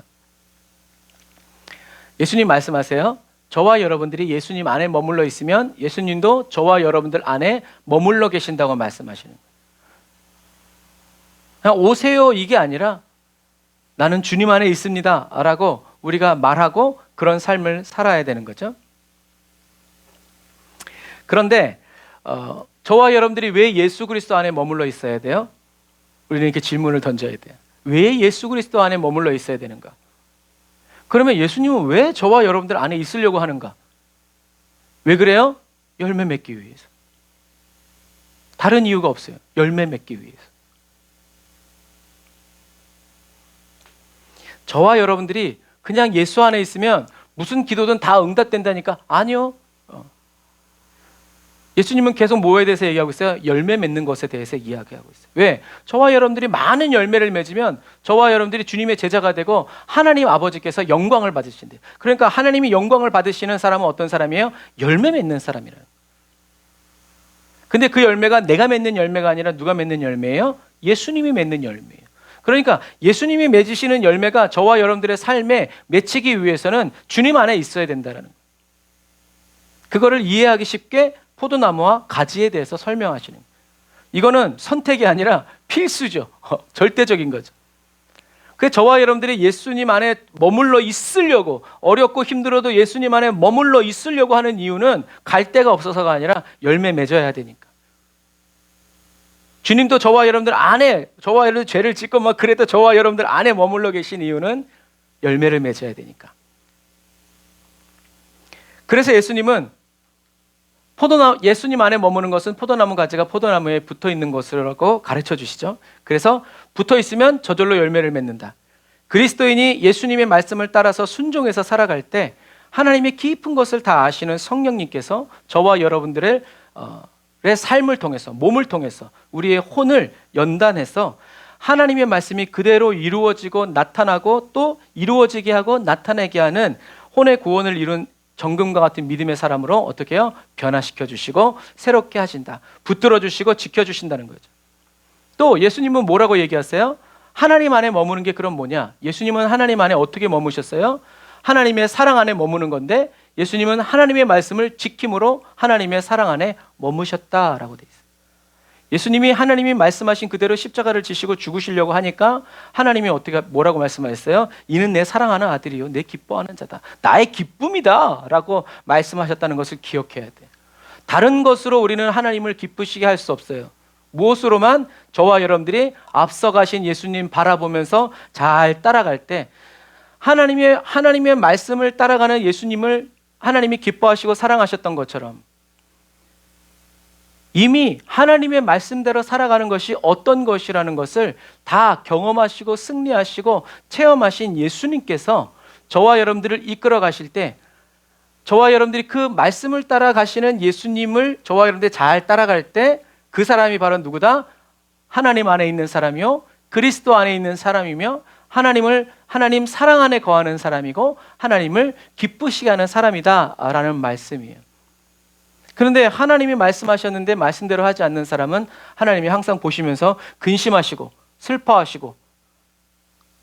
예수님 말씀하세요. 저와 여러분들이 예수님 안에 머물러 있으면 예수님도 저와 여러분들 안에 머물러 계신다고 말씀하시는 거예요. 그냥 오세요 이게 아니라 나는 주님 안에 있습니다 라고 우리가 말하고 그런 삶을 살아야 되는 거죠. 그런데 저와 여러분들이 왜 예수 그리스도 안에 머물러 있어야 돼요? 우리는 이렇게 질문을 던져야 돼요. 왜 예수 그리스도 안에 머물러 있어야 되는가? 그러면 예수님은 왜 저와 여러분들 안에 있으려고 하는가? 왜 그래요? 열매 맺기 위해서. 다른 이유가 없어요. 열매 맺기 위해서. 저와 여러분들이 그냥 예수 안에 있으면 무슨 기도든 다 응답된다니까? 아니요. 예수님은 계속 뭐에 대해서 얘기하고 있어요? 열매 맺는 것에 대해서 이야기하고 있어요. 왜? 저와 여러분들이 많은 열매를 맺으면 저와 여러분들이 주님의 제자가 되고 하나님 아버지께서 영광을 받으신대요. 그러니까 하나님이 영광을 받으시는 사람은 어떤 사람이에요? 열매 맺는 사람이래요. 근데 그 열매가 내가 맺는 열매가 아니라 누가 맺는 열매예요? 예수님이 맺는 열매예요. 그러니까 예수님이 맺으시는 열매가 저와 여러분들의 삶에 맺히기 위해서는 주님 안에 있어야 된다는 거예요. 그거를 이해하기 쉽게 포도나무와 가지에 대해서 설명하시는 거예요. 이거는 선택이 아니라 필수죠. 절대적인 거죠. 그래서 저와 여러분들이 예수님 안에 머물러 있으려고, 어렵고 힘들어도 예수님 안에 머물러 있으려고 하는 이유는 갈 데가 없어서가 아니라 열매 맺어야 되니까. 주님도 저와 여러분들 안에, 저와 여러분들 죄를 짓고 막 그래도 저와 여러분들 안에 머물러 계신 이유는 열매를 맺어야 되니까. 그래서 예수님은 예수님 안에 머무는 것은 포도나무 가지가 포도나무에 붙어 있는 것이라고 가르쳐 주시죠. 그래서 붙어 있으면 저절로 열매를 맺는다. 그리스도인이 예수님의 말씀을 따라서 순종해서 살아갈 때 하나님의 깊은 것을 다 아시는 성령님께서 저와 여러분들의 삶을 통해서, 몸을 통해서 우리의 혼을 연단해서 하나님의 말씀이 그대로 이루어지고 나타나고 또 이루어지게 하고 나타내게 하는 혼의 구원을 이룬 정금과 같은 믿음의 사람으로 어떻게 해요? 변화시켜 주시고 새롭게 하신다. 붙들어 주시고 지켜 주신다는 거죠. 또 예수님은 뭐라고 얘기하세요? 하나님 안에 머무는 게 그럼 뭐냐? 예수님은 하나님 안에 어떻게 머무셨어요? 하나님의 사랑 안에 머무는 건데 예수님은 하나님의 말씀을 지킴으로 하나님의 사랑 안에 머무셨다라고 돼 있어요. 예수님이 하나님이 말씀하신 그대로 십자가를 지시고 죽으시려고 하니까 하나님이 뭐라고 말씀하셨어요? 이는 내 사랑하는 아들이요 내 기뻐하는 자다. 나의 기쁨이다 라고 말씀하셨다는 것을 기억해야 돼. 다른 것으로 우리는 하나님을 기쁘시게 할 수 없어요. 무엇으로만? 저와 여러분들이 앞서가신 예수님 바라보면서 잘 따라갈 때 하나님의 말씀을 따라가는 예수님을 하나님이 기뻐하시고 사랑하셨던 것처럼 이미 하나님의 말씀대로 살아가는 것이 어떤 것이라는 것을 다 경험하시고 승리하시고 체험하신 예수님께서 저와 여러분들을 이끌어 가실 때 저와 여러분들이 그 말씀을 따라가시는 예수님을 저와 여러분들이 잘 따라갈 때 그 사람이 바로 누구다? 하나님 안에 있는 사람이요 그리스도 안에 있는 사람이며 하나님 사랑 안에 거하는 사람이고 하나님을 기쁘시게 하는 사람이다라는 말씀이에요. 그런데 하나님이 말씀하셨는데 말씀대로 하지 않는 사람은 하나님이 항상 보시면서 근심하시고 슬퍼하시고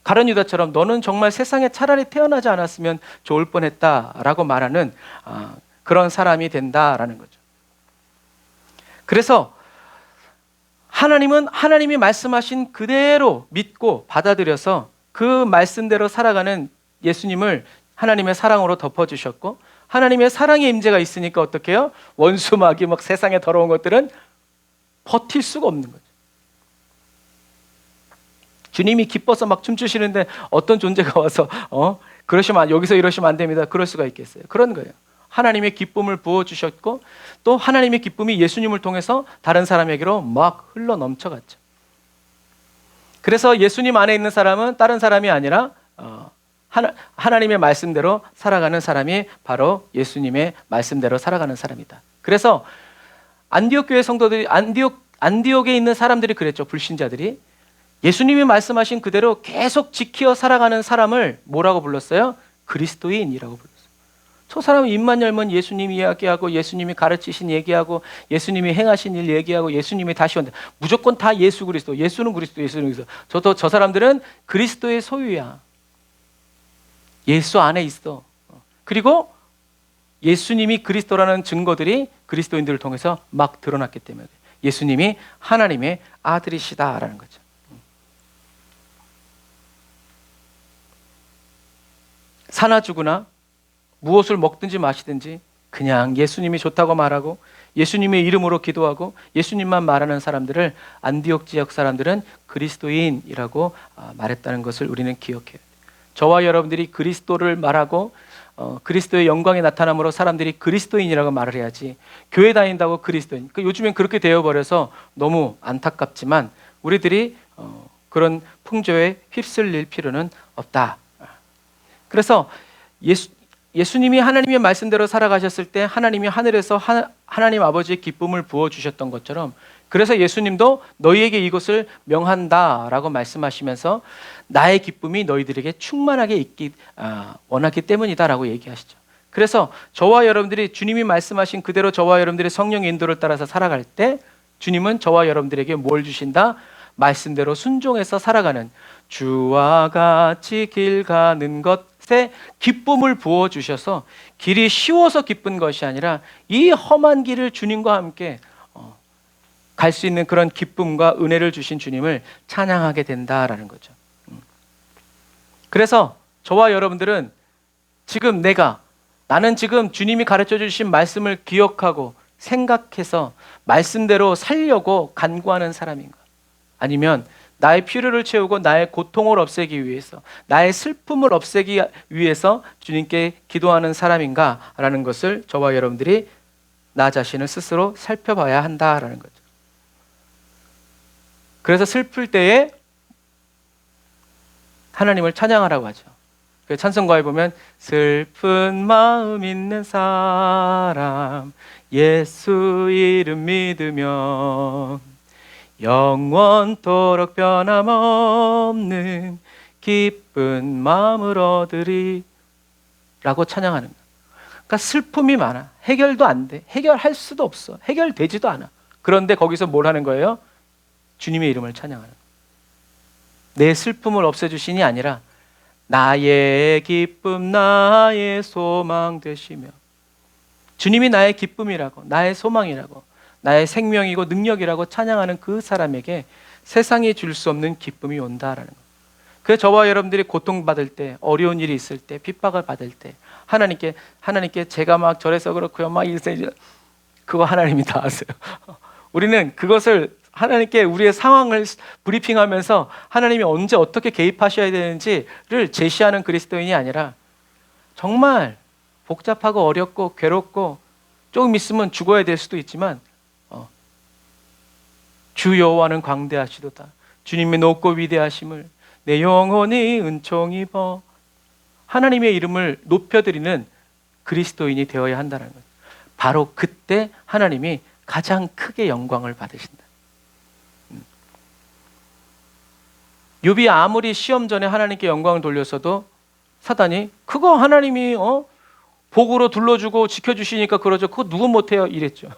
가룟 유다처럼 너는 정말 세상에 차라리 태어나지 않았으면 좋을 뻔했다라고 말하는 그런 사람이 된다라는 거죠. 그래서 하나님은 하나님이 말씀하신 그대로 믿고 받아들여서 그 말씀대로 살아가는 예수님을 하나님의 사랑으로 덮어주셨고 하나님의 사랑의 임재가 있으니까 어떻게 해요? 원수 마귀 막 세상에 더러운 것들은 버틸 수가 없는 거죠. 주님이 기뻐서 막 춤추시는데 어떤 존재가 와서 여기서 이러시면 안 됩니다. 그럴 수가 있겠어요? 그런 거예요. 하나님의 기쁨을 부어주셨고 또 하나님의 기쁨이 예수님을 통해서 다른 사람에게로 막 흘러 넘쳐갔죠. 그래서 예수님 안에 있는 사람은 다른 사람이 아니라 하나님의 말씀대로 살아가는 사람이 바로 예수님의 말씀대로 살아가는 사람이다. 그래서 안디옥 교회 성도들이 안디옥에 있는 사람들이 그랬죠. 불신자들이 예수님이 말씀하신 그대로 계속 지키어 살아가는 사람을 뭐라고 불렀어요? 그리스도인이라고 불렀어요. 저 사람은 입만 열면 예수님 이야기하고 예수님이 가르치신 얘기하고 예수님이 행하신 일 얘기하고 예수님이 다시 온다. 무조건 다 예수 그리스도, 예수는 그리스도, 예수는 그리스도. 저 사람들은 그리스도의 소유야. 예수 안에 있어. 그리고 예수님이 그리스도라는 증거들이 그리스도인들을 통해서 막 드러났기 때문에 예수님이 하나님의 아들이시다라는 거죠. 사나 죽으나 무엇을 먹든지 마시든지 그냥 예수님이 좋다고 말하고 예수님의 이름으로 기도하고 예수님만 말하는 사람들을 안디옥 지역 사람들은 그리스도인이라고 말했다는 것을 우리는 기억해야 돼요. 저와 여러분들이 그리스도를 말하고 그리스도의 영광이 나타남으로 사람들이 그리스도인이라고 말을 해야지 교회 다닌다고 그리스도인. 요즘엔 그렇게 되어버려서 너무 안타깝지만 우리들이 그런 풍조에 휩쓸릴 필요는 없다. 그래서 예수님이 하나님의 말씀대로 살아가셨을 때 하나님이 하늘에서 하나님 아버지의 기쁨을 부어주셨던 것처럼 그래서 예수님도 너희에게 이것을 명한다라고 말씀하시면서 나의 기쁨이 너희들에게 충만하게 있기 원하기 때문이다라고 얘기하시죠. 그래서 저와 여러분들이 주님이 말씀하신 그대로 저와 여러분들의 성령의 인도를 따라서 살아갈 때 주님은 저와 여러분들에게 뭘 주신다? 말씀대로 순종해서 살아가는 주와 같이 길 가는 것에 기쁨을 부어주셔서 길이 쉬워서 기쁜 것이 아니라 이 험한 길을 주님과 함께 갈 수 있는 그런 기쁨과 은혜를 주신 주님을 찬양하게 된다라는 거죠. 그래서 저와 여러분들은 지금 나는 지금 주님이 가르쳐 주신 말씀을 기억하고 생각해서 말씀대로 살려고 간구하는 사람인가? 아니면 나의 필요를 채우고 나의 고통을 없애기 위해서 나의 슬픔을 없애기 위해서 주님께 기도하는 사람인가라는 것을 저와 여러분들이 나 자신을 스스로 살펴봐야 한다라는 거죠. 그래서 슬플 때에 하나님을 찬양하라고 하죠. 그 찬송가에 보면 슬픈 마음 있는 사람 예수 이름 믿으면 영원토록 변함없는 기쁜 마음을 얻으리 라고 찬양하는 거예요. 그러니까 슬픔이 많아. 해결도 안 돼. 해결할 수도 없어. 해결되지도 않아. 그런데 거기서 뭘 하는 거예요? 주님의 이름을 찬양하는 거예요. 내 슬픔을 없애주신이 아니라 나의 기쁨 나의 소망 되시며 주님이 나의 기쁨이라고 나의 소망이라고 나의 생명이고 능력이라고 찬양하는 그 사람에게 세상이 줄 수 없는 기쁨이 온다라는 것. 그래서 저와 여러분들이 고통받을 때, 어려운 일이 있을 때, 핍박을 받을 때 하나님께 제가 막 저래서 그렇고요, 막 이래서 그거 하나님이 다 아세요. 우리는 그것을 하나님께 우리의 상황을 브리핑하면서 하나님이 언제 어떻게 개입하셔야 되는지를 제시하는 그리스도인이 아니라 정말 복잡하고 어렵고 괴롭고 조금 있으면 죽어야 될 수도 있지만 주 여호와는 광대하시도다. 주님의 높고 위대하심을 내 영혼이 은총 입어. 하나님의 이름을 높여드리는 그리스도인이 되어야 한다는 거예요. 바로 그때 하나님이 가장 크게 영광을 받으신다. 욥이 아무리 시험 전에 하나님께 영광을 돌렸어도 사단이 그거 하나님이 복으로 둘러주고 지켜주시니까 그러죠. 그거 누구 못해요 이랬죠.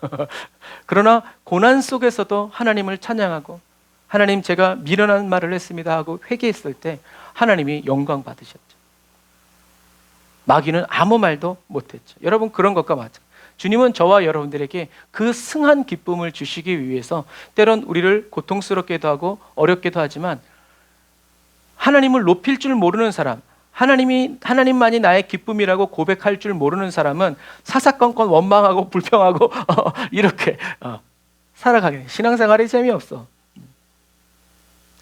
그러나 고난 속에서도 하나님을 찬양하고 하나님 제가 미련한 말을 했습니다 하고 회개했을 때 하나님이 영광 받으셨죠. 마귀는 아무 말도 못했죠. 여러분 그런 것과 마찬가지. 주님은 저와 여러분들에게 그 승한 기쁨을 주시기 위해서 때론 우리를 고통스럽게도 하고 어렵게도 하지만 하나님을 높일 줄 모르는 사람, 하나님만이 나의 기쁨이라고 고백할 줄 모르는 사람은 사사건건 원망하고 불평하고 이렇게 살아가게 돼. 신앙생활이 재미없어.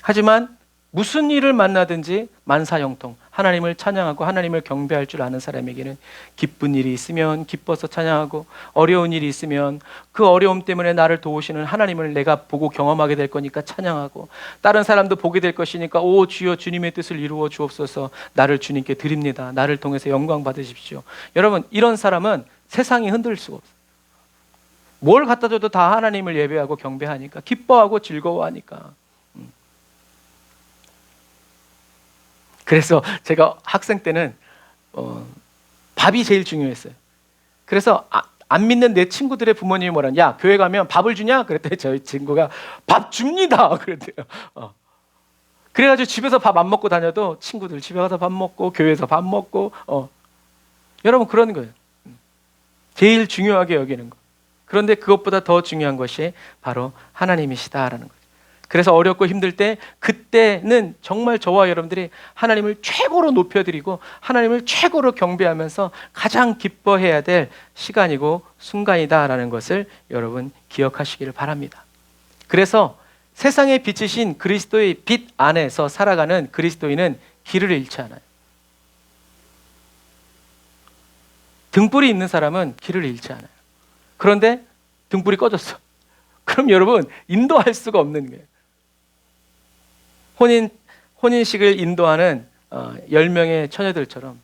하지만 무슨 일을 만나든지 만사형통 하나님을 찬양하고 하나님을 경배할 줄 아는 사람에게는 기쁜 일이 있으면 기뻐서 찬양하고 어려운 일이 있으면 그 어려움 때문에 나를 도우시는 하나님을 내가 보고 경험하게 될 거니까 찬양하고 다른 사람도 보게 될 것이니까 오 주여 주님의 뜻을 이루어 주옵소서 나를 주님께 드립니다. 나를 통해서 영광 받으십시오. 여러분 이런 사람은 세상이 흔들 수가 없어요. 뭘 갖다 줘도 다 하나님을 예배하고 경배하니까 기뻐하고 즐거워하니까. 그래서 제가 학생 때는 밥이 제일 중요했어요. 그래서 안 믿는 내 친구들의 부모님이 뭐라냐, 야 교회 가면 밥을 주냐? 그랬더니 저희 친구가 밥 줍니다. 그랬대요. 그래가지고 집에서 밥 안 먹고 다녀도 친구들 집에 가서 밥 먹고 교회에서 밥 먹고 여러분 그런 거예요. 제일 중요하게 여기는 거. 그런데 그것보다 더 중요한 것이 바로 하나님이시다라는 거예요. 그래서 어렵고 힘들 때 그때는 정말 저와 여러분들이 하나님을 최고로 높여드리고 하나님을 최고로 경배하면서 가장 기뻐해야 될 시간이고 순간이다라는 것을 여러분 기억하시기를 바랍니다. 그래서 세상에 비치신 그리스도의 빛 안에서 살아가는 그리스도인은 길을 잃지 않아요. 등불이 있는 사람은 길을 잃지 않아요. 그런데 등불이 꺼졌어. 그럼 여러분 인도할 수가 없는 거예요. 혼인식을 인도하는 10명의 처녀들처럼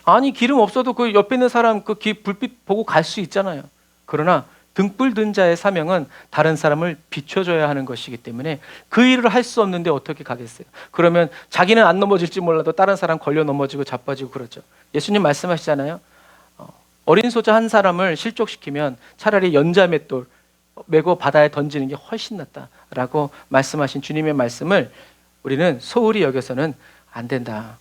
아니 기름 없어도 그 옆에 있는 사람 그 불빛 보고 갈 수 있잖아요. 그러나 등불 든 자의 사명은 다른 사람을 비춰줘야 하는 것이기 때문에 그 일을 할 수 없는데 어떻게 가겠어요? 그러면 자기는 안 넘어질지 몰라도 다른 사람 걸려 넘어지고 자빠지고 그러죠. 예수님 말씀하시잖아요. 어린 소자 한 사람을 실족시키면 차라리 연자맷돌 메고 바다에 던지는 게 훨씬 낫다라고 말씀하신 주님의 말씀을 우리는 소홀히 여겨서는 안 된다.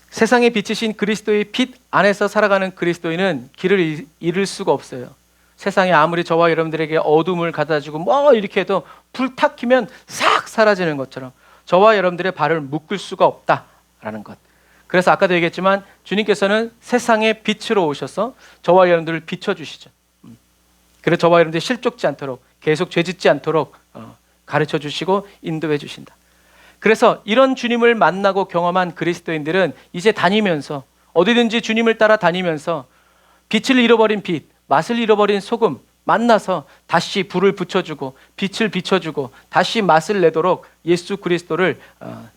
세상에 비치신 그리스도의 빛 안에서 살아가는 그리스도인은 길을 잃을 수가 없어요. 세상에 아무리 저와 여러분들에게 어둠을 가져다주고 뭐 이렇게 해도 불 탁 켜면 싹 사라지는 것처럼 저와 여러분들의 발을 묶을 수가 없다라는 것. 그래서 아까도 얘기했지만 주님께서는 세상의 빛으로 오셔서 저와 여러분들을 비춰주시죠. 그래서 저와 여러분들이 실족지 않도록 계속 죄짓지 않도록 가르쳐 주시고 인도해 주신다. 그래서 이런 주님을 만나고 경험한 그리스도인들은 이제 다니면서 어디든지 주님을 따라 다니면서 빛을 잃어버린 빛, 맛을 잃어버린 소금 만나서 다시 불을 붙여주고 빛을 비춰주고 다시 맛을 내도록 예수 그리스도를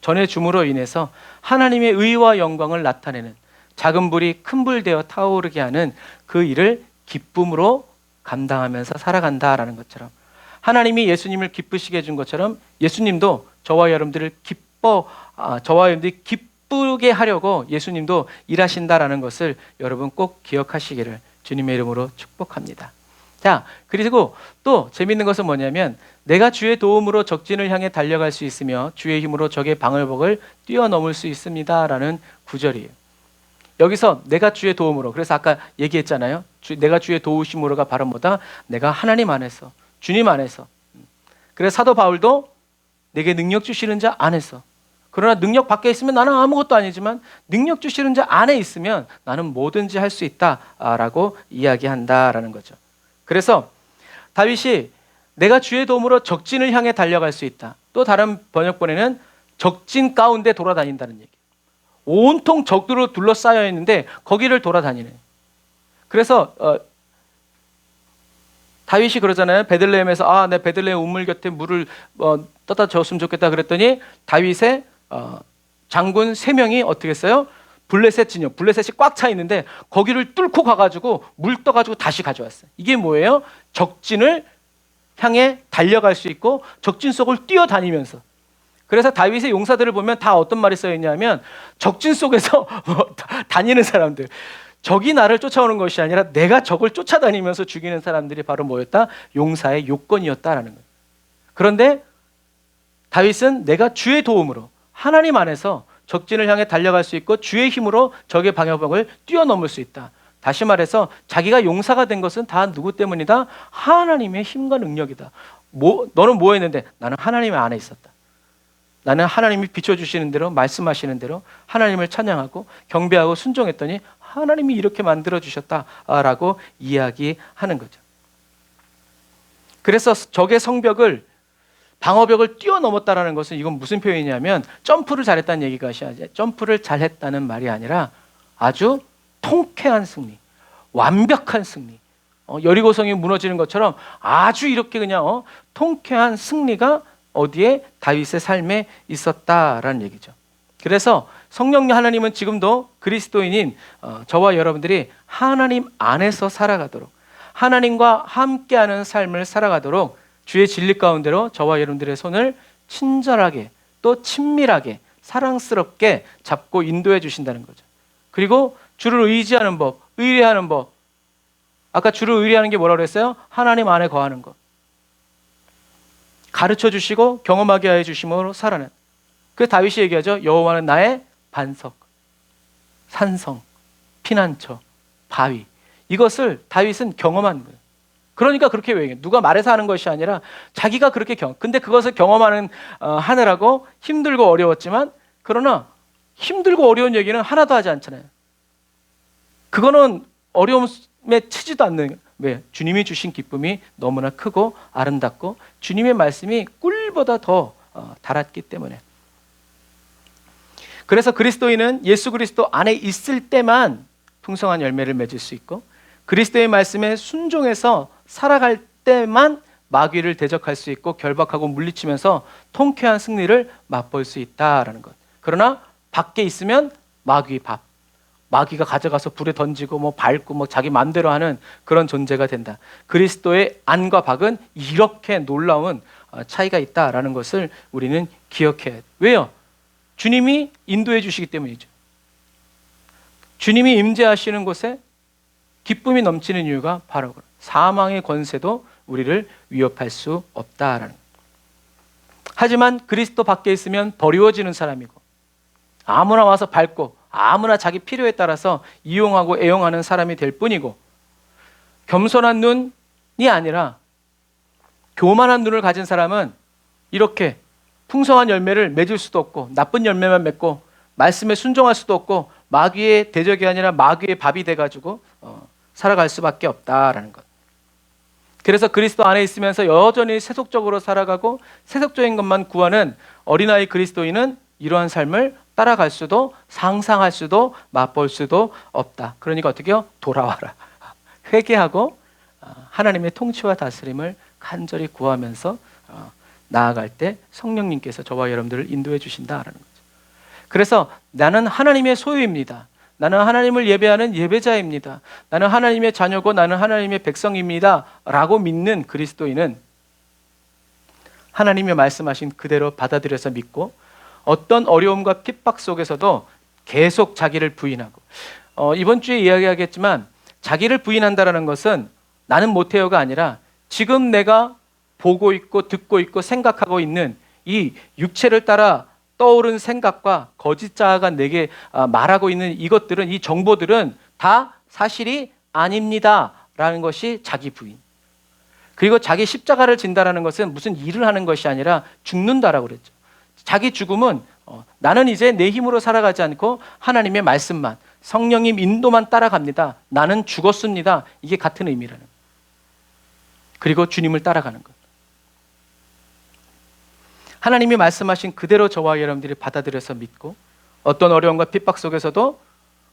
전해줌으로 인해서 하나님의 의와 영광을 나타내는 작은 불이 큰 불 되어 타오르게 하는 그 일을 기쁨으로 감당하면서 살아간다라는 것처럼 하나님이 예수님을 기쁘시게 해준 것처럼 예수님도 저와 여러분들이 기쁘게 하려고 예수님도 일하신다라는 것을 여러분 꼭 기억하시기를 주님의 이름으로 축복합니다. 자, 그리고 또 재밌는 것은 뭐냐면 내가 주의 도움으로 적진을 향해 달려갈 수 있으며 주의 힘으로 적의 방어벽을 뛰어넘을 수 있습니다라는 구절이에요. 여기서 내가 주의 도움으로, 그래서 아까 얘기했잖아요. 내가 주의 도우심으로가 바로 뭐다? 내가 하나님 안에서, 주님 안에서. 그래서 사도 바울도 내게 능력 주시는 자 안에서. 그러나 능력 밖에 있으면 나는 아무것도 아니지만 능력 주시는 자 안에 있으면 나는 뭐든지 할 수 있다라고 이야기한다라는 거죠. 그래서 다윗이 내가 주의 도움으로 적진을 향해 달려갈 수 있다. 또 다른 번역본에는 적진 가운데 돌아다닌다는 얘기예요. 온통 적으로 둘러싸여 있는데 거기를 돌아다니는. 그래서 다윗이 그러잖아요. 베들레헴에서 내 베들레헴 우물 곁에 물을 떠다 줬으면 좋겠다 그랬더니 다윗의 장군 3명이 어떻게 했어요? 블레셋 진영, 블레셋이 꽉 차 있는데 거기를 뚫고 가가지고 물 떠가지고 다시 가져왔어요. 이게 뭐예요? 적진을 향해 달려갈 수 있고 적진 속을 뛰어다니면서. 그래서 다윗의 용사들을 보면 다 어떤 말이 써 있냐면 적진 속에서 다니는 사람들, 적이 나를 쫓아오는 것이 아니라 내가 적을 쫓아다니면서 죽이는 사람들이 바로 뭐였다? 용사의 요건이었다라는 거예요. 그런데 다윗은 내가 주의 도움으로 하나님 안에서 적진을 향해 달려갈 수 있고 주의 힘으로 적의 방어벽을 뛰어넘을 수 있다. 다시 말해서 자기가 용사가 된 것은 다 누구 때문이다? 하나님의 힘과 능력이다. 너는 뭐 했는데? 나는 하나님 안에 있었다. 나는 하나님이 비춰주시는 대로, 말씀하시는 대로 하나님을 찬양하고 경배하고 순종했더니 하나님이 이렇게 만들어주셨다라고 이야기하는 거죠. 그래서 적의 성벽을, 방어벽을 뛰어넘었다라는 것은 이건 무슨 표현이냐면 점프를 잘했다는 얘기가 아니라, 점프를 잘했다는 말이 아니라 아주 통쾌한 승리, 완벽한 승리, 여리고성이 무너지는 것처럼 아주 이렇게 그냥 통쾌한 승리가 어디에? 다윗의 삶에 있었다라는 얘기죠. 그래서 성령 하나님은 지금도 그리스도인인 저와 여러분들이 하나님 안에서 살아가도록, 하나님과 함께하는 삶을 살아가도록 주의 진리 가운데로 저와 여러분들의 손을 친절하게 또 친밀하게 사랑스럽게 잡고 인도해 주신다는 거죠. 그리고 주를 의지하는 법, 의뢰하는 법. 아까 주를 의뢰하는 게 뭐라고 그랬어요? 하나님 안에 거하는 것. 가르쳐 주시고 경험하게 해 주심으로 살아낸. 그 다윗이 얘기하죠. 여호와는 나의 반석, 산성, 피난처, 바위. 이것을 다윗은 경험한 거예요. 그러니까 그렇게 얘기해요. 누가 말해서 하는 것이 아니라 자기가 그렇게 근데 그것을 경험하는 하느라고 힘들고 어려웠지만, 그러나 힘들고 어려운 얘기는 하나도 하지 않잖아요. 그거는 어려움에 치지도 않는. 왜? 주님이 주신 기쁨이 너무나 크고 아름답고 주님의 말씀이 꿀보다 더 달았기 때문에. 그래서 그리스도인은 예수 그리스도 안에 있을 때만 풍성한 열매를 맺을 수 있고, 그리스도의 말씀에 순종해서 살아갈 때만 마귀를 대적할 수 있고 결박하고 물리치면서 통쾌한 승리를 맛볼 수 있다라는 것. 그러나 밖에 있으면 마귀 밥, 마귀가 가져가서 불에 던지고 밟고 자기 마음대로 하는 그런 존재가 된다. 그리스도의 안과 밖은 이렇게 놀라운 차이가 있다라는 것을 우리는 기억해야 해요. 왜요? 주님이 인도해 주시기 때문이죠. 주님이 임재하시는 곳에 기쁨이 넘치는 이유가 바로 사망의 권세도 우리를 위협할 수 없다라는 거예요. 하지만 그리스도 밖에 있으면 버리워지는 사람이고 아무나 와서 밟고 아무나 자기 필요에 따라서 이용하고 애용하는 사람이 될 뿐이고, 겸손한 눈이 아니라 교만한 눈을 가진 사람은 이렇게 풍성한 열매를 맺을 수도 없고 나쁜 열매만 맺고 말씀에 순종할 수도 없고 마귀의 대적이 아니라 마귀의 밥이 돼가지고 살아갈 수밖에 없다라는 것. 그래서 그리스도 안에 있으면서 여전히 세속적으로 살아가고 세속적인 것만 구하는 어린아이 그리스도인은 이러한 삶을 따라갈 수도 상상할 수도 맛볼 수도 없다. 그러니까 어떻게 해요? 돌아와라. 회개하고 하나님의 통치와 다스림을 간절히 구하면서 나아갈 때 성령님께서 저와 여러분들을 인도해 주신다라는 거죠. 그래서 나는 하나님의 소유입니다. 나는 하나님을 예배하는 예배자입니다. 나는 하나님의 자녀고 나는 하나님의 백성입니다. 라고 믿는 그리스도인은 하나님의 말씀하신 그대로 받아들여서 믿고 어떤 어려움과 핍박 속에서도 계속 자기를 부인하고, 이번 주에 이야기하겠지만 자기를 부인한다라는 것은 나는 못해요가 아니라 지금 내가 보고 있고 듣고 있고 생각하고 있는 이 육체를 따라 떠오른 생각과 거짓 자아가 내게 말하고 있는 이것들은, 이 정보들은 다 사실이 아닙니다 라는 것이 자기 부인. 그리고 자기 십자가를 진다라는 것은 무슨 일을 하는 것이 아니라 죽는다라고 그랬죠. 자기 죽음은 나는 이제 내 힘으로 살아가지 않고 하나님의 말씀만, 성령님 인도만 따라갑니다. 나는 죽었습니다. 이게 같은 의미라는 거예요. 그리고 주님을 따라가는 것. 하나님이 말씀하신 그대로 저와 여러분들이 받아들여서 믿고, 어떤 어려움과 핍박 속에서도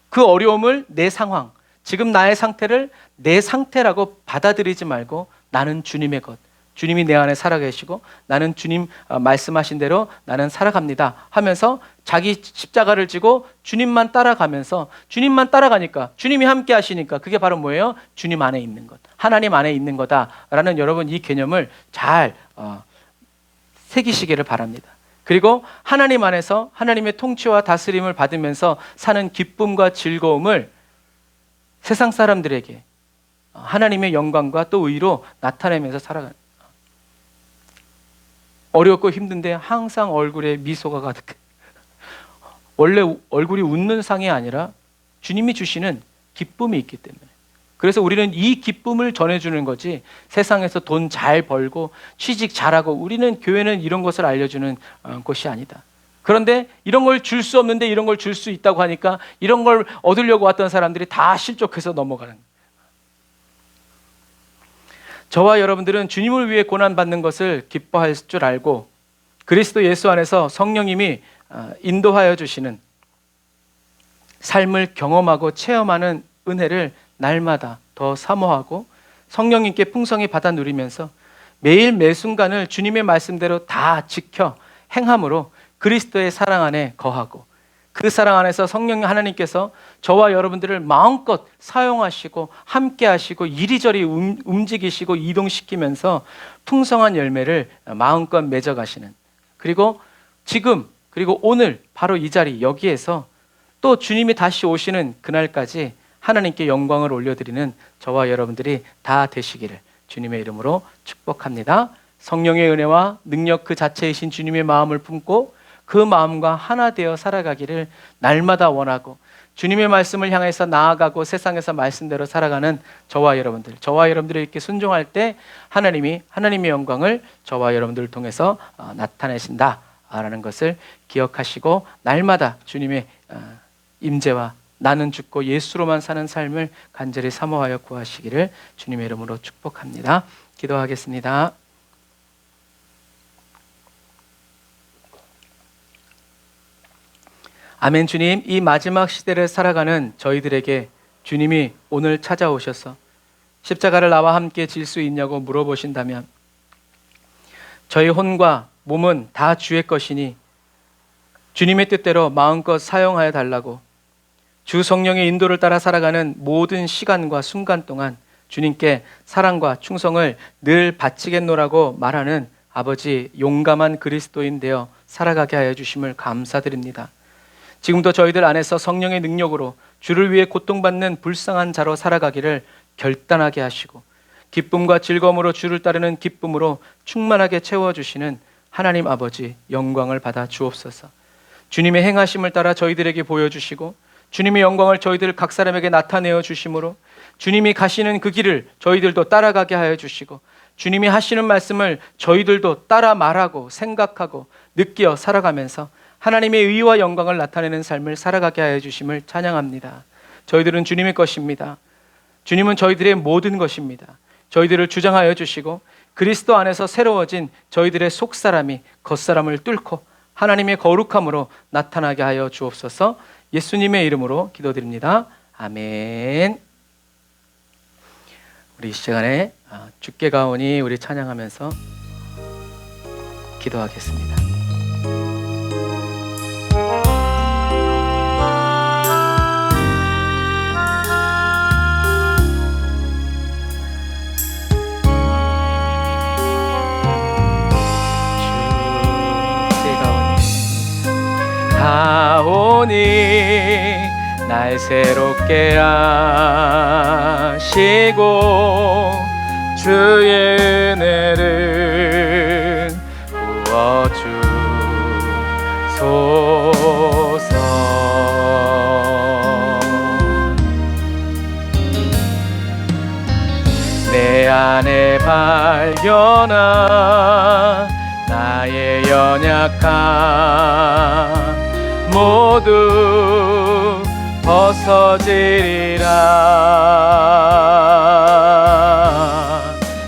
그 어려움을 내 상황, 지금 나의 상태를 내 상태라고 받아들이지 말고 나는 주님의 것, 주님이 내 안에 살아계시고 나는 주님 말씀하신 대로 나는 살아갑니다 하면서 자기 십자가를 지고 주님만 따라가면서, 주님만 따라가니까, 주님이 함께 하시니까 그게 바로 뭐예요? 주님 안에 있는 것, 하나님 안에 있는 거다라는, 여러분 이 개념을 잘 새기시기를 바랍니다. 그리고 하나님 안에서 하나님의 통치와 다스림을 받으면서 사는 기쁨과 즐거움을 세상 사람들에게 하나님의 영광과 또 의로 나타내면서 살아가는, 어렵고 힘든데 항상 얼굴에 미소가 가득해. 원래 얼굴이 웃는 상이 아니라 주님이 주시는 기쁨이 있기 때문에, 그래서 우리는 이 기쁨을 전해주는 거지, 세상에서 돈 잘 벌고 취직 잘하고, 우리는 교회는 이런 것을 알려주는 곳이 아니다. 그런데 이런 걸 줄 수 없는데 이런 걸 줄 수 있다고 하니까 이런 걸 얻으려고 왔던 사람들이 다 실족해서 넘어가는 거예요. 저와 여러분들은 주님을 위해 고난받는 것을 기뻐할 줄 알고, 그리스도 예수 안에서 성령님이 인도하여 주시는 삶을 경험하고 체험하는 은혜를 날마다 더 사모하고 성령님께 풍성히 받아 누리면서 매일 매 순간을 주님의 말씀대로 다 지켜 행함으로 그리스도의 사랑 안에 거하고, 그 사랑 안에서 성령 하나님께서 저와 여러분들을 마음껏 사용하시고 함께 하시고 이리저리 움직이시고 이동시키면서 풍성한 열매를 마음껏 맺어가시는, 그리고 지금, 그리고 오늘 바로 이 자리 여기에서 또 주님이 다시 오시는 그날까지 하나님께 영광을 올려드리는 저와 여러분들이 다 되시기를 주님의 이름으로 축복합니다. 성령의 은혜와 능력 그 자체이신 주님의 마음을 품고 그 마음과 하나 되어 살아가기를 날마다 원하고, 주님의 말씀을 향해서 나아가고 세상에서 말씀대로 살아가는 저와 여러분들이 이렇게 순종할 때 하나님의 영광을 저와 여러분들을 통해서 나타내신다라는 것을 기억하시고, 날마다 주님의 임재와 나는 죽고 예수로만 사는 삶을 간절히 사모하여 구하시기를 주님의 이름으로 축복합니다. 기도하겠습니다. 아멘. 주님, 이 마지막 시대를 살아가는 저희들에게 주님이 오늘 찾아오셔서 십자가를 나와 함께 질 수 있냐고 물어보신다면, 저희 혼과 몸은 다 주의 것이니 주님의 뜻대로 마음껏 사용하여 달라고, 주 성령의 인도를 따라 살아가는 모든 시간과 순간 동안 주님께 사랑과 충성을 늘 바치겠노라고 말하는 아버지, 용감한 그리스도인 되어 살아가게 하여 주심을 감사드립니다. 지금도 저희들 안에서 성령의 능력으로 주를 위해 고통받는 불쌍한 자로 살아가기를 결단하게 하시고, 기쁨과 즐거움으로 주를 따르는 기쁨으로 충만하게 채워주시는 하나님 아버지, 영광을 받아 주옵소서. 주님의 행하심을 따라 저희들에게 보여주시고, 주님의 영광을 저희들 각 사람에게 나타내어 주심으로 주님이 가시는 그 길을 저희들도 따라가게 하여 주시고, 주님이 하시는 말씀을 저희들도 따라 말하고 생각하고 느끼어 살아가면서 하나님의 의와 영광을 나타내는 삶을 살아가게 하여 주심을 찬양합니다. 저희들은 주님의 것입니다. 주님은 저희들의 모든 것입니다. 저희들을 주장하여 주시고 그리스도 안에서 새로워진 저희들의 속사람이 겉사람을 뚫고 하나님의 거룩함으로 나타나게 하여 주옵소서. 예수님의 이름으로 기도드립니다. 아멘. 우리 이 시간에 주께 가오니 우리 찬양하면서 기도하겠습니다. 가오니 날 날 새롭게 하시고 주의 은혜를 부어주소서. 내 안에 발견한 나의 연약함 모두 벗어지리라.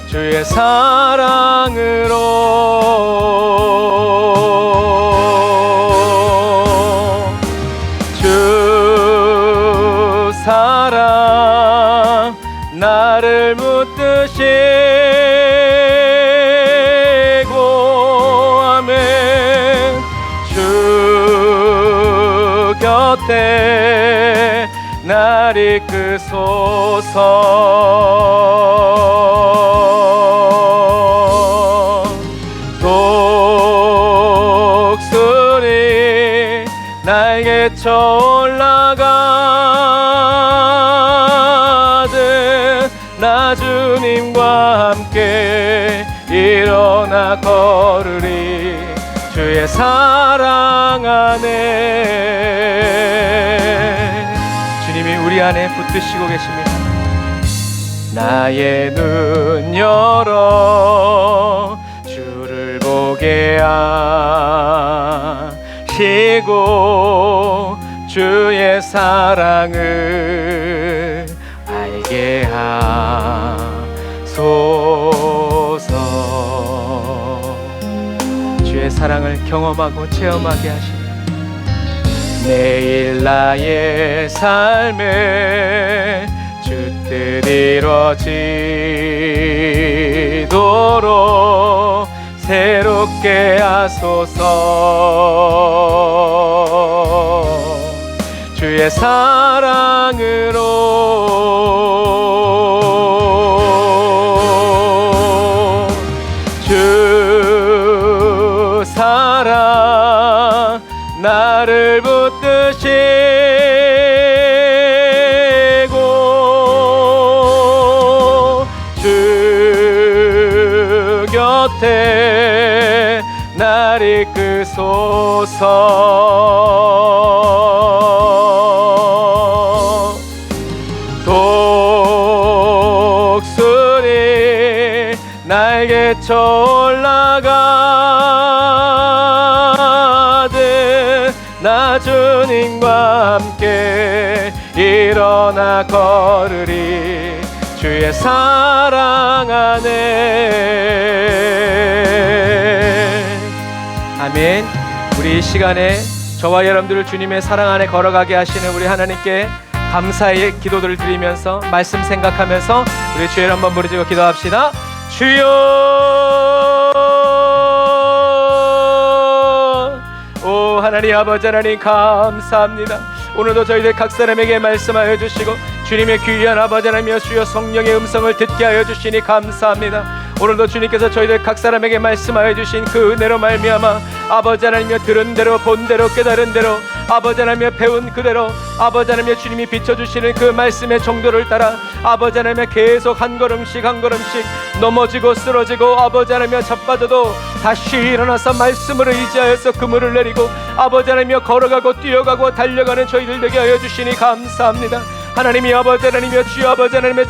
주의 사랑으로 주 사랑 나를 붙드시고 아멘. 주 곁에 날 이끄소서. 독수리 날개쳐 올라가듯 나 주님과 함께 일어나 걸으리. 주의 사랑 안에 주님이 우리 안에 붙드시고 계십니다. 나의 눈 열어 주를 보게 하시고 주의 사랑을 알게 하소서. 주의 사랑을 경험하고 체험하게 하시니 내일 나의 삶에 주 뜻 이루어지도록 새롭게 하소서. 주의 사랑으로 주 사랑 나를 붙드시고 주 곁에 날 이끄소서. 독수리 날개쳐 올라가듯 나 주님과 함께 일어나 걸으리. 주의 사랑 안에 아멘. 우리 이 시간에 저와 여러분들을 주님의 사랑 안에 걸어가게 하시는 우리 하나님께 감사의 기도들을 드리면서 말씀 생각하면서 우리 주여 한번 부르짖고 기도합시다. 주여, 오 하나님 아버지 하나님 감사합니다. 오늘도 저희들 각 사람에게 말씀하여 주시고 주님의 귀한 아버지 하나님이여 주여 성령의 음성을 듣게 하여 주시니 감사합니다. 오늘도 주님께서 저희들 각 사람에게 말씀하여 주신 그 은혜로 말미암아 아버지 하나님이여 들은 대로 본 대로 깨달은 대로 아버지 하나님이여 배운 그대로 아버지 하나님이여 주님이 비춰주시는 그 말씀의 정도를 따라 아버지 하나님이여 계속 한 걸음씩 한 걸음씩 넘어지고 쓰러지고 아버지 하나님이여 자빠져도 다시 일어나서 말씀을 의지하여서 그물을 내리고 아버지 하나님이여 걸어가고 뛰어가고 달려가는 저희들 되게 하여 주시니 감사합니다. 하나님이 아버지 하나님이여 주여 아버지 하나님의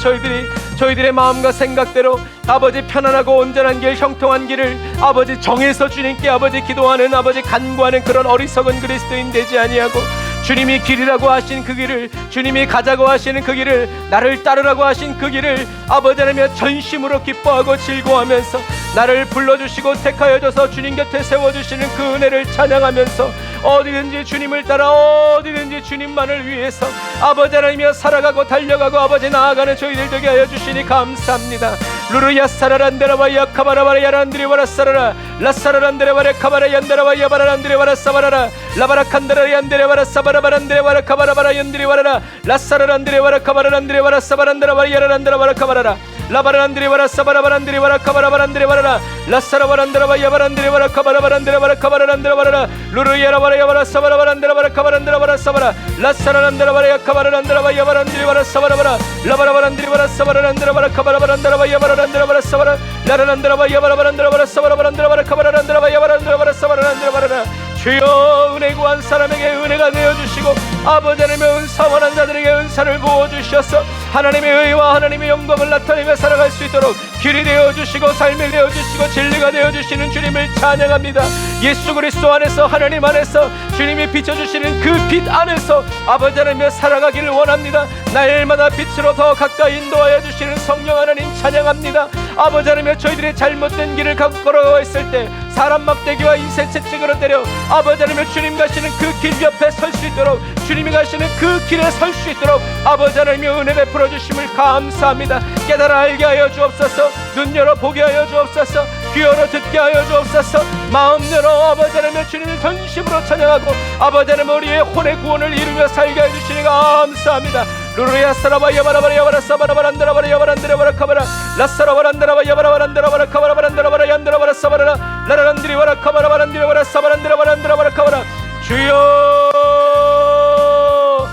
저희들의 마음과 생각대로 아버지 편안하고 온전한 길 형통한 길을 아버지 정해서 주님께 아버지 기도하는 아버지 간구하는 그런 어리석은 그리스도인 되지 아니하고 주님이 길이라고 하신 그 길을 주님이 가자고 하시는 그 길을 나를 따르라고 하신 그 길을 아버지 하나님의 전심으로 기뻐하고 즐거워하면서 나를 불러주시고 택하여 줘서 주님 곁에 세워주시는 그 은혜를 찬양하면서 어디든지 주님을 따라 어디든지 주님만을 위해서 아버지 하나님이여 살아가고 달려가고 아버지 나아가는 저희들 되게 하여 주시니 감사합니다. 루루야 사라란데라와 야카바라바라 야란드리와라 사라라 라사라란데라와라 카바라 얀데라와 야바라란드리와라 사바라라 라바라칸데라 얀데라와라 사바라바란데라와라 카바라바라 얀드리와라라 라사라란데라와라 카바라란데라와라 사바란데라와 야라란데라와라 카바라라 라바란드리바라 사바라바란드리바라 카바라바란드리바라 라사라바란드라바 야바란드리바라 카바라바란드리바라 카바라란드라바라 루루야라바라 야바라 사바라바란드라바라 카바란드라바라 사바라 라사라란드라바라 야카바라란드라바 야바란드리바라 사바라바라 라바라바란드리바라 사바라란드라바라 카바라바란드라바 야바라란드라바라 사바라 라라란드라바 야바라바란드라바라 사바라바란드라바라 카바라란드라바 야바란드라바라 사바라란드라바라 주여 은혜 구한 사람에게 은혜가 되어주시고 아버지 하나님의 은사 원한 자들에게 은사를 부어주셔서 하나님의 의와 하나님의 영광을 나타내며 살아갈 수 있도록 길이 되어주시고 삶이 되어주시고 진리가 되어주시는 주님을 찬양합니다. 예수 그리스도 안에서 하나님 안에서 주님이 비춰주시는 그 빛 안에서 아버지 하나님의 살아가기를 원합니다. 날마다 빛으로 더 가까이 인도하여 주시는 성령 하나님 찬양합니다. 아버지 하나님의 저희들의 잘못된 길을 걸어가 있을 때 사람 막대기와 인생 채찍으로 때려 아버지 하나님의 주님 가시는 그 길 옆에 설 수 있도록 주님이 가시는 그 길에 설 수 있도록 아버지 하나님의 은혜 베풀어 주심을 감사합니다. 깨달아 알게 하여 주옵소서. 눈 열어 보게 하여 주옵소서. 귀 열어 듣게 하여 주옵소서. 마음 열어 아버지 하나님의 주님을 전심으로 찬양하고 아버지 하나님 우리의 혼의 구원을 이루며 살게 해 주시니 감사합니다. 루루야 사라바 야바라바라 야바라 사바라바란드라바라 야바란드라바라 카바라 라사라바란드라바 야바라바란드라바라 카바라바란드라바라 얀드라바라 사바라라 라라란드리바라 카바라바란드라바라 사바란드라바란드라바라 카바라 주여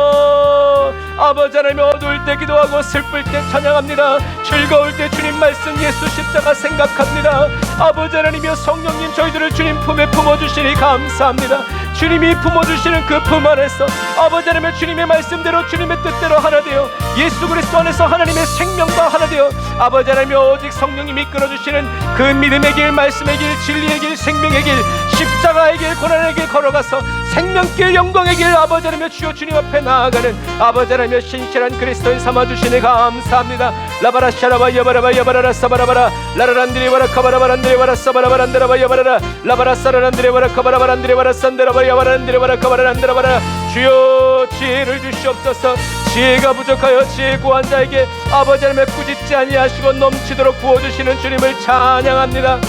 주여 아버지 하나님 어두울 때 기도하고 슬플 때 찬양합니다. 즐거울 때 주님 말씀 예수 십자가 생각합니다. 아버지 하나님이여 성령님 저희들을 주님 품에 품어주시니 감사합니다. 주님이 품어주시는 그 품 안에서 아버지 하나님의 주님의 말씀대로 주님의 뜻대로 하나 되어 예수 그리스도 안에서 하나님의 생명과 하나 되어 아버지 하나님이 오직 성령님이 이끌어주시는 그 믿음의 길 말씀의 길 진리의 길 생명의 길 십자가의 길 고난의 길 걸어가서 생명길 영광의 길 아버지 하나님의 주여 주님 앞에 나아가는 아버지 하나님의 신실한 그리스도인 삼아주시니 감사합니다. 라바라 샤라바 야바라바 야바라라 사바라바라 라라란드리바라 카바라바란드리바라 사바라바란드라바 야바라라 라바라 사라란드리바라 카바라바란드리바라 산드라바 야바란드리바라 카바라란드라바라 주여 지혜를 주시옵소서. 지혜가 부족하여 지혜 구한 자에게 아버지 하나님의 꾸짖지 아니하시고 넘치도록 부어주시는 주님을 찬양합니다.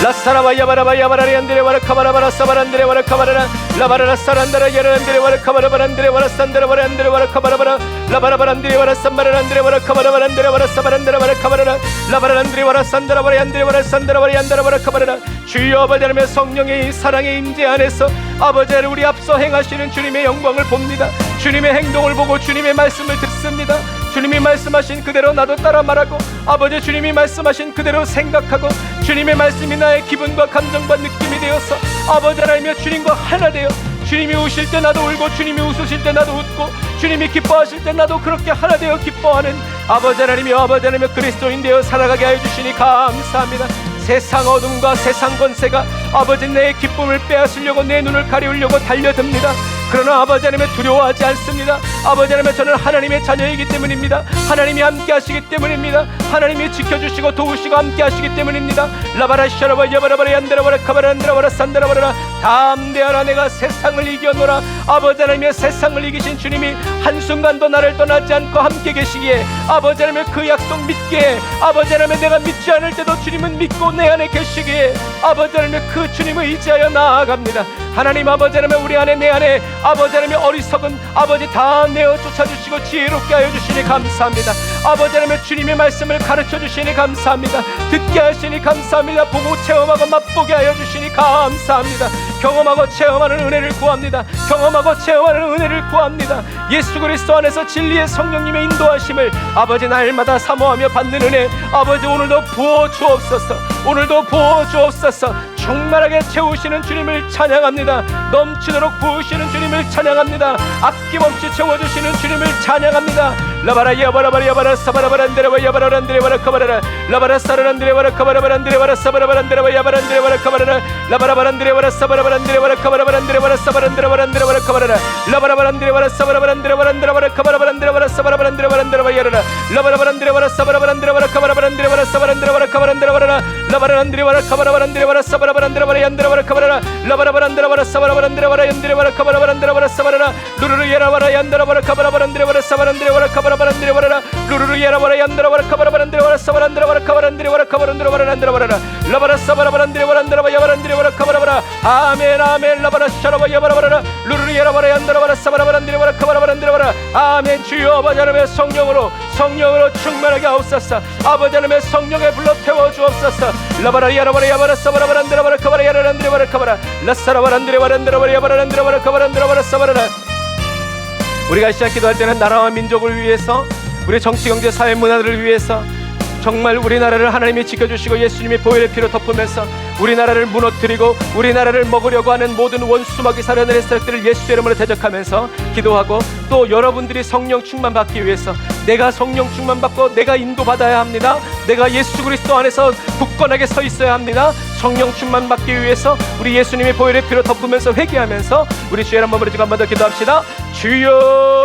라사라바 야바라바 야바라리 안드레바라 카바라바라 사바란드레바라 카바라라 라바라라 사란다라 야란드레바라 카바라바란드레바라 산드라바라 안드레바라 카바라바라 라바라바란드레바라 산바라란드레바라 카바라바란드레바라 사바란드레바라 카바라라 라바라란드레바라 산드라바라 안드레바라 산드라바라 안드라바라 카바라라 주여 아버지 하나님의 성령의 사랑의 임재 안에서 아버지 하나님 우리 앞서 행하시는 주님의 영광을 봅니다. 주님의 행동을 보고 주님의 말씀을 듣습니다. 주님이 말씀하신 그대로 나도 따라 말하고 아버지 주님이 말씀하신 그대로 생각하고 주님의 말씀이 나의 기분과 감정과 느낌이 되어서 아버지 하나님의 주님과 하나 되어 주님이 우실 때 나도 울고 주님이 웃으실 때 나도 웃고 주님이 기뻐하실 때 나도 그렇게 하나 되어 기뻐하는 아버지 하나님이여 아버지 하나님의 그리스도인 되어 살아가게 하여 주시니 감사합니다. 세상 어둠과 세상 권세가 아버지 내 기쁨을 빼앗으려고 내 눈을 가리우려고 달려듭니다. 그러나 아버지 하나님의 두려워하지 않습니다. 아버지 하나님 저는 하나님의 자녀이기 때문입니다. 하나님이 함께 하시기 때문입니다. 하나님이 지켜주시고 도우시고 함께 하시기 때문입니다. 라바라 샤라바 야바라바라 얀드라바라 카바란드라바라 산드라바라 담대하라 내가 세상을 이겨노라. 아버지 하나님의 세상을 이기신 주님이 한순간도 나를 떠나지 않고 함께 계시기에 아버지 하나님의 그 약속 믿기에 아버지 하나님의 내가 믿지 않을 때도 주님은 믿고 내 안에 계시기에 아버지 하나님의 그 주님을 의지하여 나아갑니다. 하나님 아버지 하나님 우리 안에 내 안에 아버지 하나님의 어리석은 아버지 다 내어 쫓아주시고 지혜롭게 하여 주시니 감사합니다. 아버지 하나님의 주님의 말씀을 가르쳐 주시니 감사합니다. 듣게 하시니 감사합니다. 보고 체험하고 맛보게 하여 주시니 감사합니다. 경험하고 체험하는 은혜를 구합니다. 경험하고 체험하는 은혜를 구합니다. 예수 그리스도 안에서 진리의 성령님의 인도하심을 아버지 날마다 사모하며 받는 은혜 아버지 오늘도 부어 주옵소서. 오늘도 부어 주옵소서. 충만하게 채우시는 주님을 찬양합니다. 넘치도록 부으시는 주님을 찬양합니다. 아낌없이 채워주시는 주님을 찬양합니다. 라바라 야바라바라 야바라 사바라바란드레바 야바라란드레바라 카바라라 라바라 사라란드레바라 카바라바란드레바라 사바라바란드레바 야바란드레바라 카바라라 라바라바란드레바라 사바라바란드레바라 카바라바란드레바라 사바란드레바란드레바라 카바라라 라바라바란드레바라 사바라바란드레바란드레바라 카바라바란드레바라 사바라바란드레바란드레바 야라라 라바라바란드레바라 사바라바란드레바라 카바라바란드레바라 사바란드레바라 카바란드레바라 라바라란드레바라 카바라바란드레바라 사바라바란드레바라 얀드레바라 카바라라 라바라바란드레바라 사바라바란드레바라 얀드레바라 카바라바란드레바라 사바라라 루루루 야라바라 얀드레바라 카바라바란드레바라 사바란드레바라 카바라바란드레바라 루루루 야라바라 얀드레바라 카바라바란드레바라 사바란드레바라 카바란드레바라 카바란드레바라 얀드레바라 라바라 사바라바란드레바라 얀드레바 야바란드레바라 카바라바라 아멘 아멘 라바라 샤라바 야바라바라 루루루 야라 라바라바라 얀다라바라 사바라바란디라바라 카바라바란디라바라. 아멘. 주여 아버지 하나님의 성령으로 충만하게 하옵소서. 아버지 하나님의 성령에 불러 태워 주옵소서. 라바라 야라바라 야바라 사바라바란디라바라 카바라 야라란디라바라 카바라 라사라바란디라바란디라바라 야바라란디라바라 카바란디라바라 사바라라. 우리가 이 시간 기도할 때는 나라와 민족을 위해서, 우리 정치, 경제, 사회, 문화들을 위해서 정말 우리나라를 하나님이 지켜주시고 예수님의 보혈의 피로 덮으면서 우리나라를 무너뜨리고 우리나라를 먹으려고 하는 모든 원수마귀 살아내는 세력들을 예수의 이름으로 대적하면서 기도하고, 또 여러분들이 성령 충만 받기 위해서 내가 성령 충만 받고 내가 인도받아야 합니다. 내가 예수 그리스도 안에서 굳건하게 서 있어야 합니다. 성령 충만 받기 위해서 우리 예수님의 보혈의 피로 덮으면서 회개하면서 우리 주의 한번 부르짖고 한 번 더 기도합시다. 주여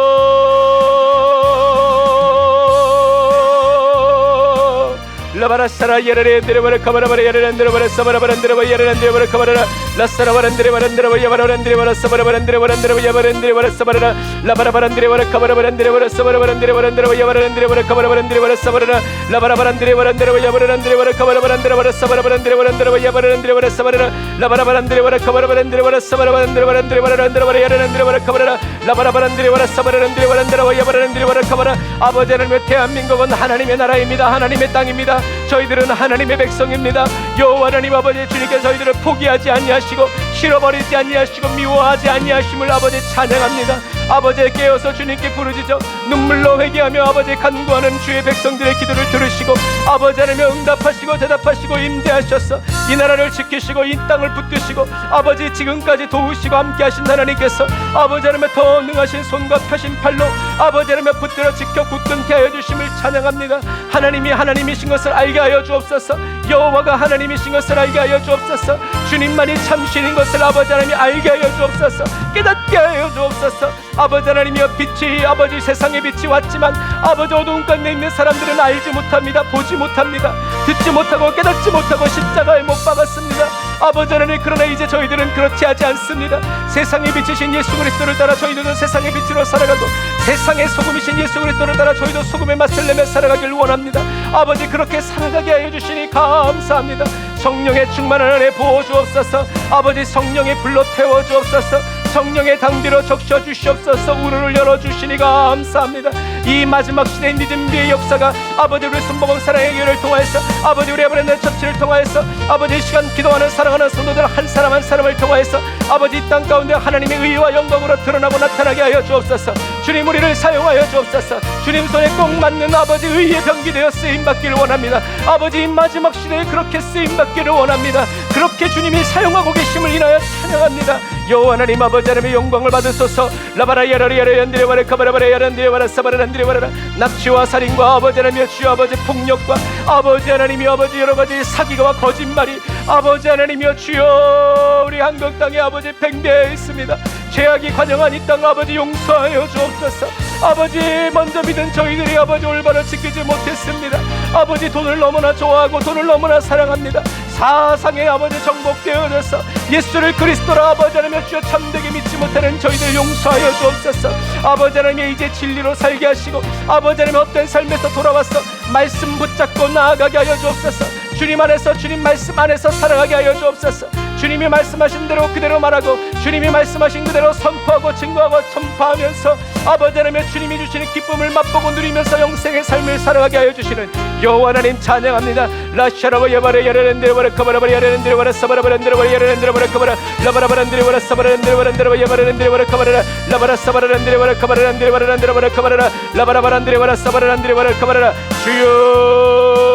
라바라사라 예레레드레바라 카바라바라 예레렌드레바라 사바라바란드레바 예레렌드레바라 카바라라 라사라바란드레바란드레바 야바라란드레바라 사바라바란드레바란드레바 야바란드레바라 사바라라 라바라바란드레바라 카바라바란드레바라 사바라바란드레바란드레바 야바란드레바라 카바라바란드레바라 사바라라 라바라바란드레바란드레바 야바라란드레바라 카바라바란드레바라 사바라바란드레바란드레바 야바란드레바라 사바라라 라바라바란드레바라 카바라바란드레바라 사바라바란드레바란드레바라 야바란드레바라 카바라라 라바라바란드레바라 사바라란드레바란드레바 야바란드레바라 카바라. 아버지 하나님의 대한민국은 하나님의 나라입니다. 하나님의 땅입니다. 저희들은 하나님의 백성입니다. 여호와 하나님 아버지, 주님께서 저희들을 포기하지 아니하시고 싫어버리지 아니하시고 미워하지 아니하심을 아버지 찬양합니다. 아버지 깨어서 주님께 부르짖어 눈물로 회개하며 아버지 간구하는 주의 백성들의 기도를 들으시고 아버지 하나님 응답하시고 대답하시고 임재하셔서 이 나라를 지키시고 이 땅을 붙드시고 아버지 지금까지 도우시고 함께하신 하나님께서 아버지 하나님의 더 능하신 손과 펴신 팔로 아버지 하나님의 붙들어 지켜 굳건케 하여 주심을 찬양합니다. 하나님이 하나님이신 것을 알게 하여 주옵소서. 여호와가 하나님이신 것을 알게 하여 주옵소서. 주님만이 참신인 것을 아버지 하나님이 알게 하여 주옵소서. 깨닫게 하여 주옵소서. 아버지 하나님이여, 빛이 아버지 세상에 빛이 왔지만 아버지 어두운 가운데 있는 사람들은 알지 못합니다. 보지 못합니다. 듣지 못하고 깨닫지 못하고 십자가에 못 박았습니다. 아버지 하나님, 그러나 이제 저희들은 그렇지 하지 않습니다. 세상의 빛이신 예수 그리스도를 따라 저희들은 세상의 빛으로 살아가고 세상의 소금이신 예수 그리스도를 따라 저희도 소금의 맛을 내며 살아가길 원합니다. 아버지 그렇게 살아가게 하여 주시니 감사합니다. 성령의 충만한 은혜 부어 주옵소서. 아버지 성령의 불로 태워 주옵소서. 성령의 당비로 적셔 주시옵소서. 우르를 열어 주시니 감사합니다. 이 마지막 시대의 믿음의 역사가 아버지 우리 순복음 사랑의 교회를 통하여서 아버지 우리 아버지의 처치를 통하여서 아버지 이 시간 기도하는 사랑하는 성도들 한 사람 한 사람을 통하여서 아버지 이 땅 가운데 하나님의 의와 영광으로 드러나고 나타나게 하여 주옵소서. 주님 우리를 사용하여 주옵소서. 주님 손에 꼭 맞는 아버지 의의 병기 되어 쓰임받기를 원합니다. 아버지 이 마지막 시대에 그렇게 쓰임받기를 원합니다. 그렇게 주님이 사용하고 계심을 인하여 찬양합니다. 여호와 하나님 아버지 하나님의 영광을 받으소서. 라바라 야라리야라 얀드레바라 카바라바라 야란드레바라 사바라란드레바라. 납치와 살인과 아버지 하나님의 주여 아버지 폭력과 아버지 하나님이 아버지 여러 가지 사기와 거짓말이 아버지 하나님이여 주여 우리 한국 땅에 아버지 팽배해 있습니다. 죄악이 관영한 이 땅 아버지 용서하여 주옵소서. 아버지 먼저 믿은 저희들이 아버지 올바로 지키지 못했습니다. 아버지 돈을 너무나 좋아하고 돈을 너무나 사랑합니다. 사상에 아버지 정복되어져서 예수를 그리스도로 아버지 하나님 주여 참되게 믿지 못하는 저희들 용서하여 주옵소서. 아버지 하나님 이제 진리로 살게 하시고 아버지 하나님 어떤 삶에서 돌아와서 말씀 붙잡고 나아가게 하여 주옵소서. 주님 안에서 주님 말씀 안에서 살아가게 하여 주옵소서. 주님이 말씀하신 대로 그대로 말하고 주님이 말씀하신 그대로 선포하고 증거하고 전파하면서 아버지 하나님 주님이 주시는 기쁨을 맛보고 누리면서 영생의 삶을 살아가게 하여 주시는 여호와 하나님 찬양합니다. 라샤라바 야바레 야레렌데레바레 카바라바레 야레렌데레바레 사바라바렌데레바레 야레렌데레바레 카바라 라바라바렌데레바레 사바라렌데레바레 야바레렌데레바레 카바라 라바라 사바라렌데레바레 카바라렌데레바레 카바라 라바라바렌데레바레 사바라렌데레바레 카바라. 주여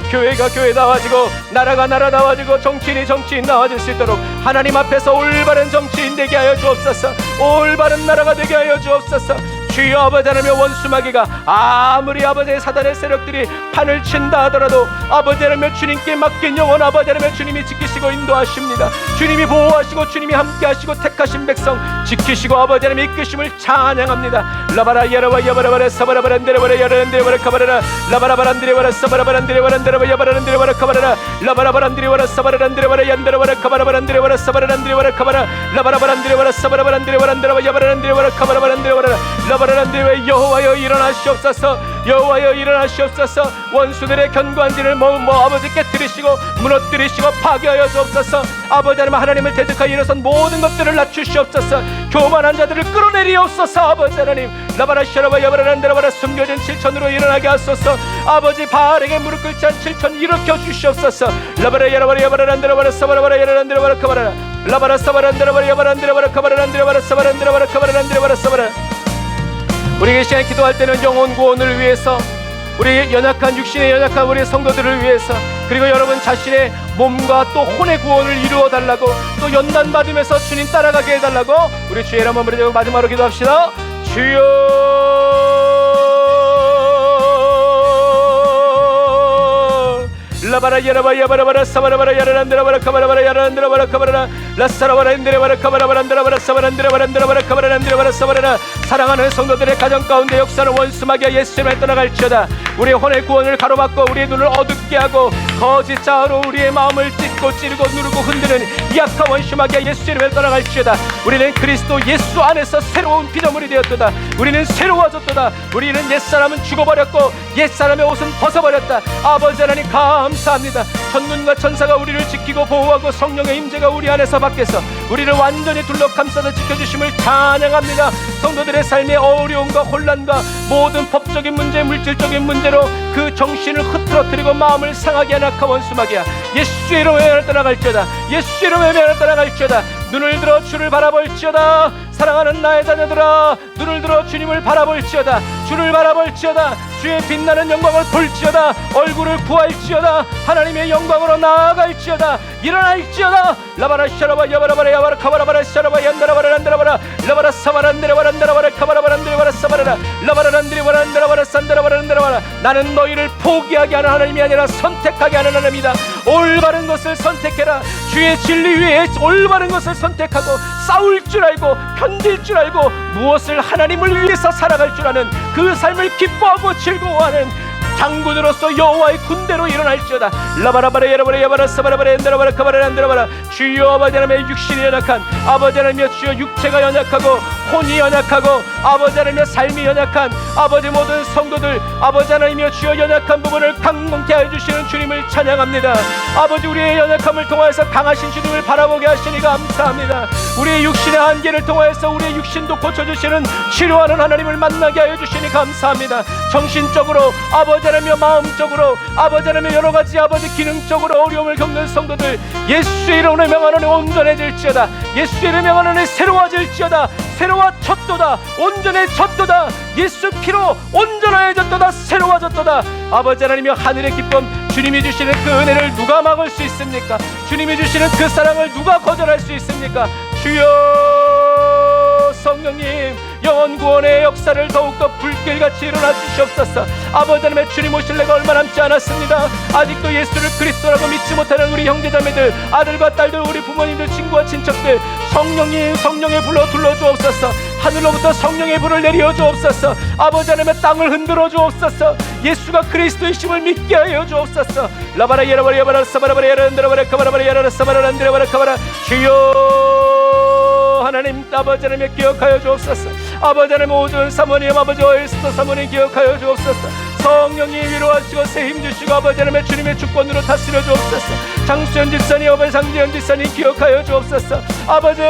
교회가 교회 나와지고 나라가 나라 나와지고 정치인이 정치인 나와질 수 있도록 하나님 앞에서 올바른 정치인 되게 하여 주옵소서. 올바른 나라가 되게 하여 주옵소서. 주여 아버지 하나님의 원수마귀가 아무리 아버지의 사단의 세력들이 판을 친다 하더라도 아버지 하나님의 주님께 맡긴 영혼 아버지 하나님의 주님이 지키시고 인도하십니다. 주님이 보호하시고 주님이 함께하시고 택하신 백성 지키시고 아버지 하나님의 이끄심을 찬양합니다. 라바라 야라바 야바라바라 사바라바란데레바라 야라란데레바라 카바라라 라바라바란데레바라 사바라바란데레바란데레바 야바라란데레바라 카바라라 라바라바란데레바라 사바라란데레바라 얀데레바라 카바라바란데레바라 사바라란데레바라 카바라 라바라바란데레바라 사바라바란데레바란데레바 야바라란데레바라 카바라바란데레바라 라바라란데 여호와여 일어나시옵소서. 여호와여 일어나시옵소서. 원수들의 견고한지를 아버지 깨뜨리시고 무너뜨리시고 파괴하여 주옵소서. 아버지 하나님을 대적하여 일어선 모든 것들을 낮추시옵소서. 교만한 자들을 끌어내리옵소서. 아버지 하나님 라바라시라바 여바라란데라바라 숨겨진 실천으로 일어나게 하소서. 아버지 바알에게 무릎 꿇지 않은 실천 일으켜 주시옵소서. 라바라 야라바라 여바라란데라바라 사바라바라 야라란데라바라 카바라 라바라 사바란데라바라 여바란데라바라 카바라란데라바라 사바란데라바라 카바라란데라바라 사바라. 우리가 시간에 기도할 때는 영혼 구원을 위해서, 우리 연약한 육신의 연약한 우리 성도들을 위해서, 그리고 여러분 자신의 몸과 또 혼의 구원을 이루어 달라고, 또 연단 받으면서 주님 따라가게 해달라고 우리 주의 이름 한번 부르짖고 마지막으로 기도합시다. 주여 라바라 야라바 야바라바라 사바라바라 야라란데라바라 카바라바라 야라란데라바라 카바라라 라사라바라 인데라바라 카바라바란데라바라 사바란데라바란데라바라 카바라란데라바라 사바라라. 사랑하는 성도들의 가정 가운데 역사는 원수마귀와 예수님을 떠나갈지어다. 우리의 혼의 구원을 가로막고 우리의 눈을 어둡게 하고 거짓 자아로 우리의 마음을 찢고 찌르고 누르고 흔드는 이 악한 원수마귀와 예수님을 떠나갈지어다. 우리는 그리스도 예수 안에서 새로운 피조물이 되었도다. 우리는 새로워졌도다. 우리는 옛사람은 죽어버렸고 옛사람의 옷은 벗어버렸다. 아버지 하나님 감사합니다. 천군과 천사가 우리를 지키고 보호하고 성령의 임재가 우리 안에서 밖에서 우리를 완전히 둘러감싸서 지켜주심을 찬양합니다. 성도들의 삶의 어려움과 혼란과 모든 법적인 문제, 물질적인 문제로 그 정신을 흐트러뜨리고 마음을 상하게 하는 악한 원수마귀야, 예수의 이름에 떠나갈지어다. 예수의 이름에 떠나갈지어다. 눈을 들어 주를 바라볼지어다. 사랑하는 나의 자녀들아, 눈을 들어 주님을 바라볼지어다. 주를 바라볼지어다. 주의 빛나는 영광을 볼지어다. 얼굴을 구할지어다. 하나님의 영광으로 나아갈지어다. 일어날지어다. 라바라 샤라바 야바라바라 야바라 카바라바라 샤라바 얀다라바라 란다라바라 라바라 사바란데라바란데라바라 카바라바란데라바라 사바라라 라바라란데라바란데라바라 산데라바란데라바라. 나는 너희를 포기하게 하는 하나님이 아니라 선택하게 하는 하나님이다. 올바른 것을 선택해라. 주의 진리 위에 올바른 것을 선택하고 싸울 줄 알고 견딜 줄 알고 무엇을 하나님을 위해서 살아갈 줄 아는 그 삶을 기뻐하고 즐거워하는 장군으로서 여호와의 군대로 일어날지어다. 라바라바라 야라바라 야바라 사바라바라 엔다라바라 카바라 엔다라바라. 주여 아버지 하나님의 육신이 연약한 아버지 하나님의 주여 육체가 연약하고 혼이 연약하고 아버지 하나님의 삶이 연약한 아버지 모든 성도들 아버지 하나님의 주여 연약한 부분을 강건케 해주시는 주님을 찬양합니다. 아버지 우리의 연약함을 통하여서 강하신 주님을 바라보게 하시니 감사합니다. 우리의 육신의 한계를 통하여서 우리의 육신도 고쳐주시는 치료하는 하나님을 만나게 하여 주시니 감사합니다. 정신적으로 아버지 하나님의 마음적으로 아버지 하나님의 여러가지 아버지 기능적으로 어려움을 겪는 성도들 예수의 이름으로 명하노니 온전해질지어다. 예수의 이름으로 명하노니 새로워질지어다. 새로워졌도다. 온전해졌도다. 예수 피로 온전해졌도다. 새로워졌도다. 아버지 하나님의 하늘의 기쁨 주님이 주시는 그 은혜를 누가 막을 수 있습니까? 주님이 주시는 그 사랑을 누가 거절할 수 있습니까? 주여 성령님 영원 구원의 역사를 더욱더 불길같이 일어나 주시옵소서. 아버지 하나님의 주님 오실 내가 얼마 남지 않았습니다. 아직도 예수를 그리스도라고 믿지 못하는 우리 형제자매들 아들과 딸들 우리 부모님들 친구와 친척들 성령님 성령의 불로 둘러주옵소서. 하늘로부터 성령의 불을 내려 주옵소서. 아버지 하나님의 땅을 흔들어 주옵소서. 예수가 그리스도이심을 믿게 하여 주옵소서. 라바라 예라바라 야바라 사바라바라 야라란데라바라 카바라바라 야라라 사바라란데라바라 카바라. 주여 하나님 아버지 하나님 기억하여 주옵소서. 아버지 하나님 오준 사모님 아버지 오일스도 사모님 기억하여 주옵소서. 성령님 위로하시고 새 힘주시고 아버지 하나님의 주님의 주권으로 다스려 주옵소서. 장수현 집사님 아버지 장재현 집사님 기억하여 주옵소서. 아버지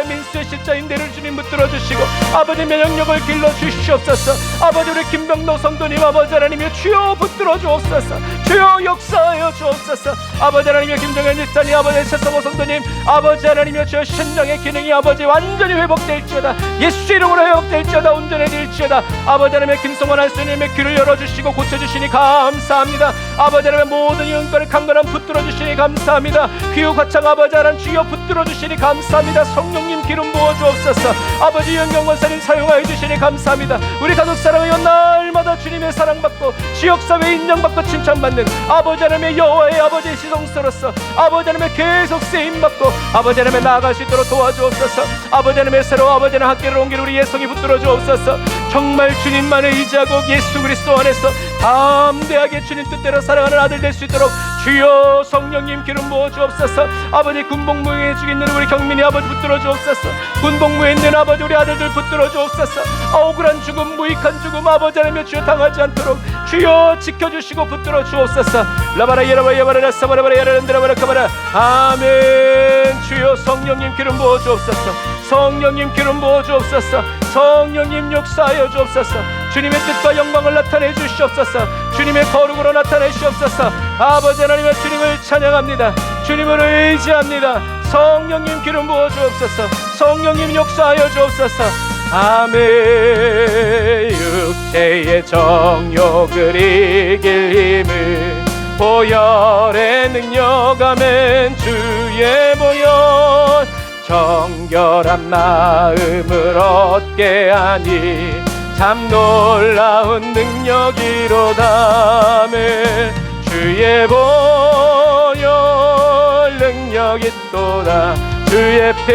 민수의 십자인대를 주님 붙들어 주시고 아버지 면역력을 길러 주시옵소서. 아버지 우리 김병도 성도님 아버지 하나님의 주여 붙들어 주옵소서. 주여 역사하여 주옵소서. 아버지 하나님의 김정현 집사님 아버지 최성호 성도님 아버지 하나님의 주여 신장의 기능이 아버지 완전히 회복될지어다. 예수 이름으로 회복될지어다. 온전해질지어다. 아버지 하나님의 김성원 한수님의 귀를 열어주시고 고쳐주시니 감사합니다. 아버지 하나님의 모든 영광을 강건한 붙들어 주시니 감사합니다. 귀요 가창 아버지 하나님 주여 붙들어 주시니 감사합니다. 성령님 기름 부어 주옵소서. 아버지 영경 권사님 사용하여 주시니 감사합니다. 우리 가족 사랑하여 날마다 주님의 사랑받고 지역사회에 인정받고 칭찬받는 아버지 하나님의 여호와의 아버지의 시성스로서 아버지 하나님의 계속 쓰임받고 아버지 하나님의 나아갈 수 있도록 도와주옵소서. 아버지 하나님의 새로 아버지 하나님 학교를 옮길 우리 예성이 붙들어 주옵소서. 정말 주님만을 의지하고 예수 그리스도 안에서 담대하게 주님 뜻대로 살아가는 아들 될 수 있도록 주여 성령님 기름 부어 주옵소서. 아버지 군복무에 있는 우리 경민이 아버지 붙들어 주옵소서. 군복무에 있는 아버지 우리 아들들 붙들어 주옵소서. 억울한 죽음 무익한 죽음 아버지 하나님 주여 당하지 않도록 주여 지켜주시고 붙들어 주옵소서. 라바라 예라바 예바라 사바라바라 예라란드라바라 카바라. 아멘. 주여 성령님 기름 부어 주옵소서. 성령님 기름 부어 주옵소서. 성령님 역사하여 주옵소서. 주님의 뜻과 영광을 나타내 주시옵소서. 주님의 거룩으로 나타내 주옵소서. 아버지 하나님의 주님을 찬양합니다. 주님을 의지합니다. 성령님 기름 부어 주옵소서. 성령님 역사하여 주옵소서. 아멘. 육체의 정욕을 이길 힘을 보혈의 능력 아멘. 주의 보혈 정결한 마음을 얻게 하니 참 놀라운 능력이로다. 아멘. 주의 보혈 능력이 또다. 주의 피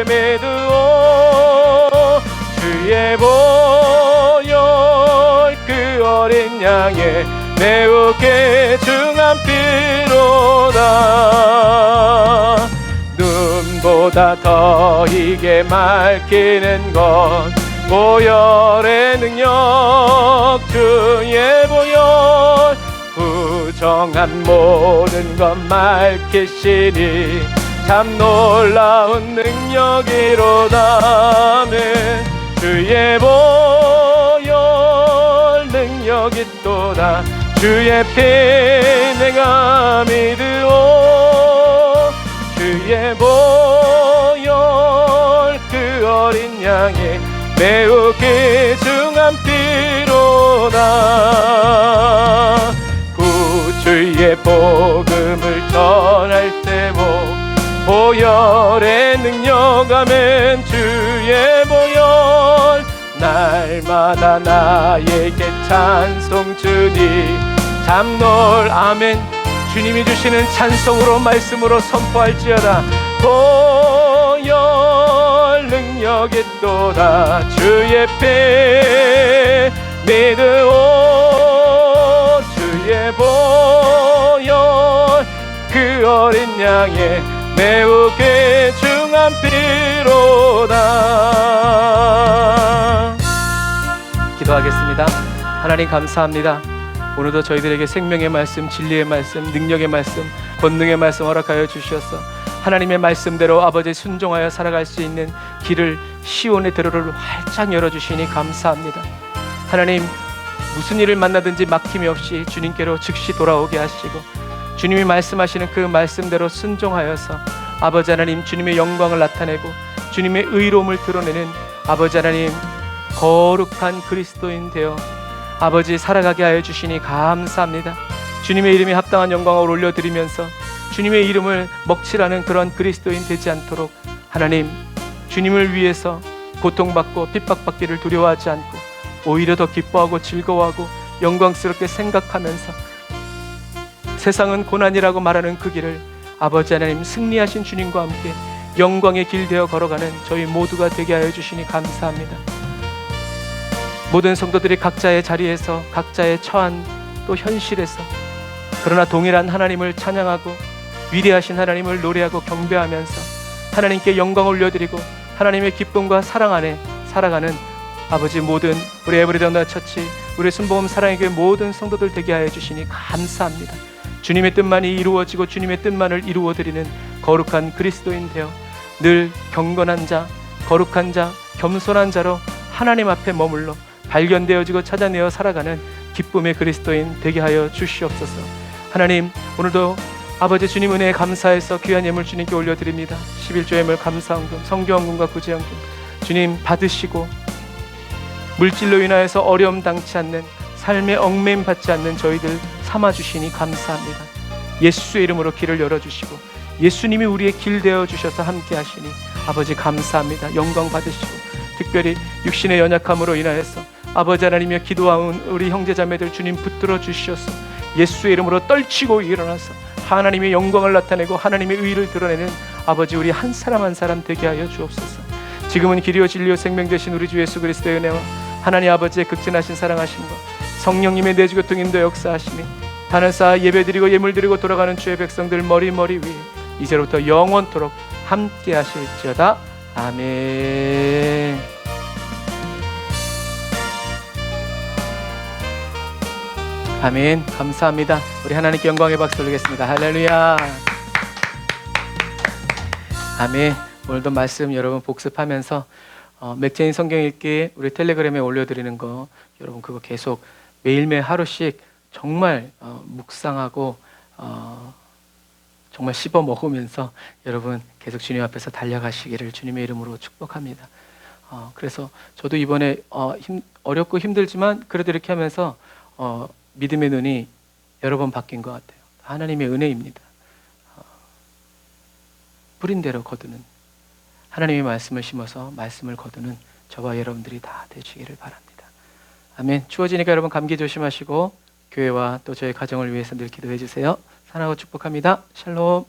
믿으오. 주의 보혈 그 어린 양의 매우 귀중한 피로다. 눈보다 더 이게 맑히는 것 보혈의 능력. 주의 보혈 부정한 모든 것 맑히시니 참 놀라운 능력이로다. 아멘. 주의 보혈 능력이 또다. 주의 피 내가 믿으오. 주의 보혈 그 어린 양의 매우 귀중한 피로다. 구주의 복음을 전할 때모 보혈의 능력 아멘. 주의 보혈 날마다 나에게 찬송 주니 참 놀 아멘. 주님이 주시는 찬송으로 말씀으로 선포할지어다. 보혈 능력이 또다. 주의 피 믿으오. 주의 보혈 그 어린 양의 매우 귀중한 피로다. 기도하겠습니다. 하나님 감사합니다. 오늘도 저희들에게 생명의 말씀, 진리의 말씀, 능력의 말씀, 권능의 말씀 허락하여 주셔서 하나님의 말씀대로 아버지 순종하여 살아갈 수 있는 길을 시온의 대로를 활짝 열어주시니 감사합니다. 하나님 무슨 일을 만나든지 막힘이 없이 주님께로 즉시 돌아오게 하시고 주님이 말씀하시는 그 말씀대로 순종하여서 아버지 하나님 주님의 영광을 나타내고 주님의 의로움을 드러내는 아버지 하나님 거룩한 그리스도인 되어 아버지 살아가게 하여 주시니 감사합니다. 주님의 이름에 합당한 영광을 올려드리면서 주님의 이름을 먹칠하는 그런 그리스도인 되지 않도록 하나님 주님을 위해서 고통받고 핍박받기를 두려워하지 않고 오히려 더 기뻐하고 즐거워하고 영광스럽게 생각하면서 세상은 고난이라고 말하는 그 길을 아버지 하나님 승리하신 주님과 함께 영광의 길 되어 걸어가는 저희 모두가 되게 하여 주시니 감사합니다. 모든 성도들이 각자의 자리에서 각자의 처한 또 현실에서 그러나 동일한 하나님을 찬양하고 위대하신 하나님을 노래하고 경배하면서 하나님께 영광을 올려드리고 하나님의 기쁨과 사랑 안에 살아가는 아버지 모든 우리 에브리더나 처치 우리 순복음 사랑의 교회 모든 성도들 되게 하여 주시니 감사합니다. 주님의 뜻만이 이루어지고 주님의 뜻만을 이루어드리는 거룩한 그리스도인 되어 늘 경건한 자, 거룩한 자, 겸손한 자로 하나님 앞에 머물러 발견되어지고 찾아내어 살아가는 기쁨의 그리스도인 되게 하여 주시옵소서. 하나님 오늘도 아버지 주님 은혜에 감사해서 귀한 예물 주님께 올려드립니다. 11조 예물 감사헌금, 성교헌금과 구제헌금 주님 받으시고 물질로 인하여서 어려움 당치 않는 삶의 얽매임 받지 않는 저희들 삼아주시니 감사합니다. 예수의 이름으로 길을 열어주시고 예수님이 우리의 길 되어주셔서 함께 하시니 아버지 감사합니다. 영광 받으시고 특별히 육신의 연약함으로 인하여서 아버지 하나님의 기도하온 우리 형제자매들 주님 붙들어 주시옵소서. 예수의 이름으로 떨치고 일어나서 하나님의 영광을 나타내고 하나님의 의를 드러내는 아버지 우리 한 사람 한 사람 되게 하여 주옵소서. 지금은 길이요 진리요 생명 되신 우리 주 예수 그리스도의 은혜와 하나님 아버지의 극진하신 사랑하심과 성령님의 내주 교통 인도 역사하심이 단을 쌓아 예배드리고 예물드리고 돌아가는 주의 백성들 머리 위에 이제로부터 영원토록 함께 하실지어다. 아멘. 아멘. 감사합니다. 우리 하나님께 영광의 박수 올리겠습니다. 할렐루야. 아멘. 오늘도 말씀 여러분 복습하면서 맥체인 성경 읽기 우리 텔레그램에 올려드리는 거 여러분 그거 계속 매일매일 하루씩 정말 묵상하고 정말 씹어 먹으면서 여러분 계속 주님 앞에서 달려가시기를 주님의 이름으로 축복합니다. 그래서 저도 이번에 어렵고 힘들지만 그래도 이렇게 하면서 믿음의 눈이 여러 번 바뀐 것 같아요. 하나님의 은혜입니다. 뿌린 대로 거두는 하나님의 말씀을 심어서 말씀을 거두는 저와 여러분들이 다 되시기를 바랍니다. 아멘. 추워지니까 여러분 감기 조심하시고 교회와 또 저희 가정을 위해서 늘 기도해 주세요. 사랑하고 축복합니다. 샬롬.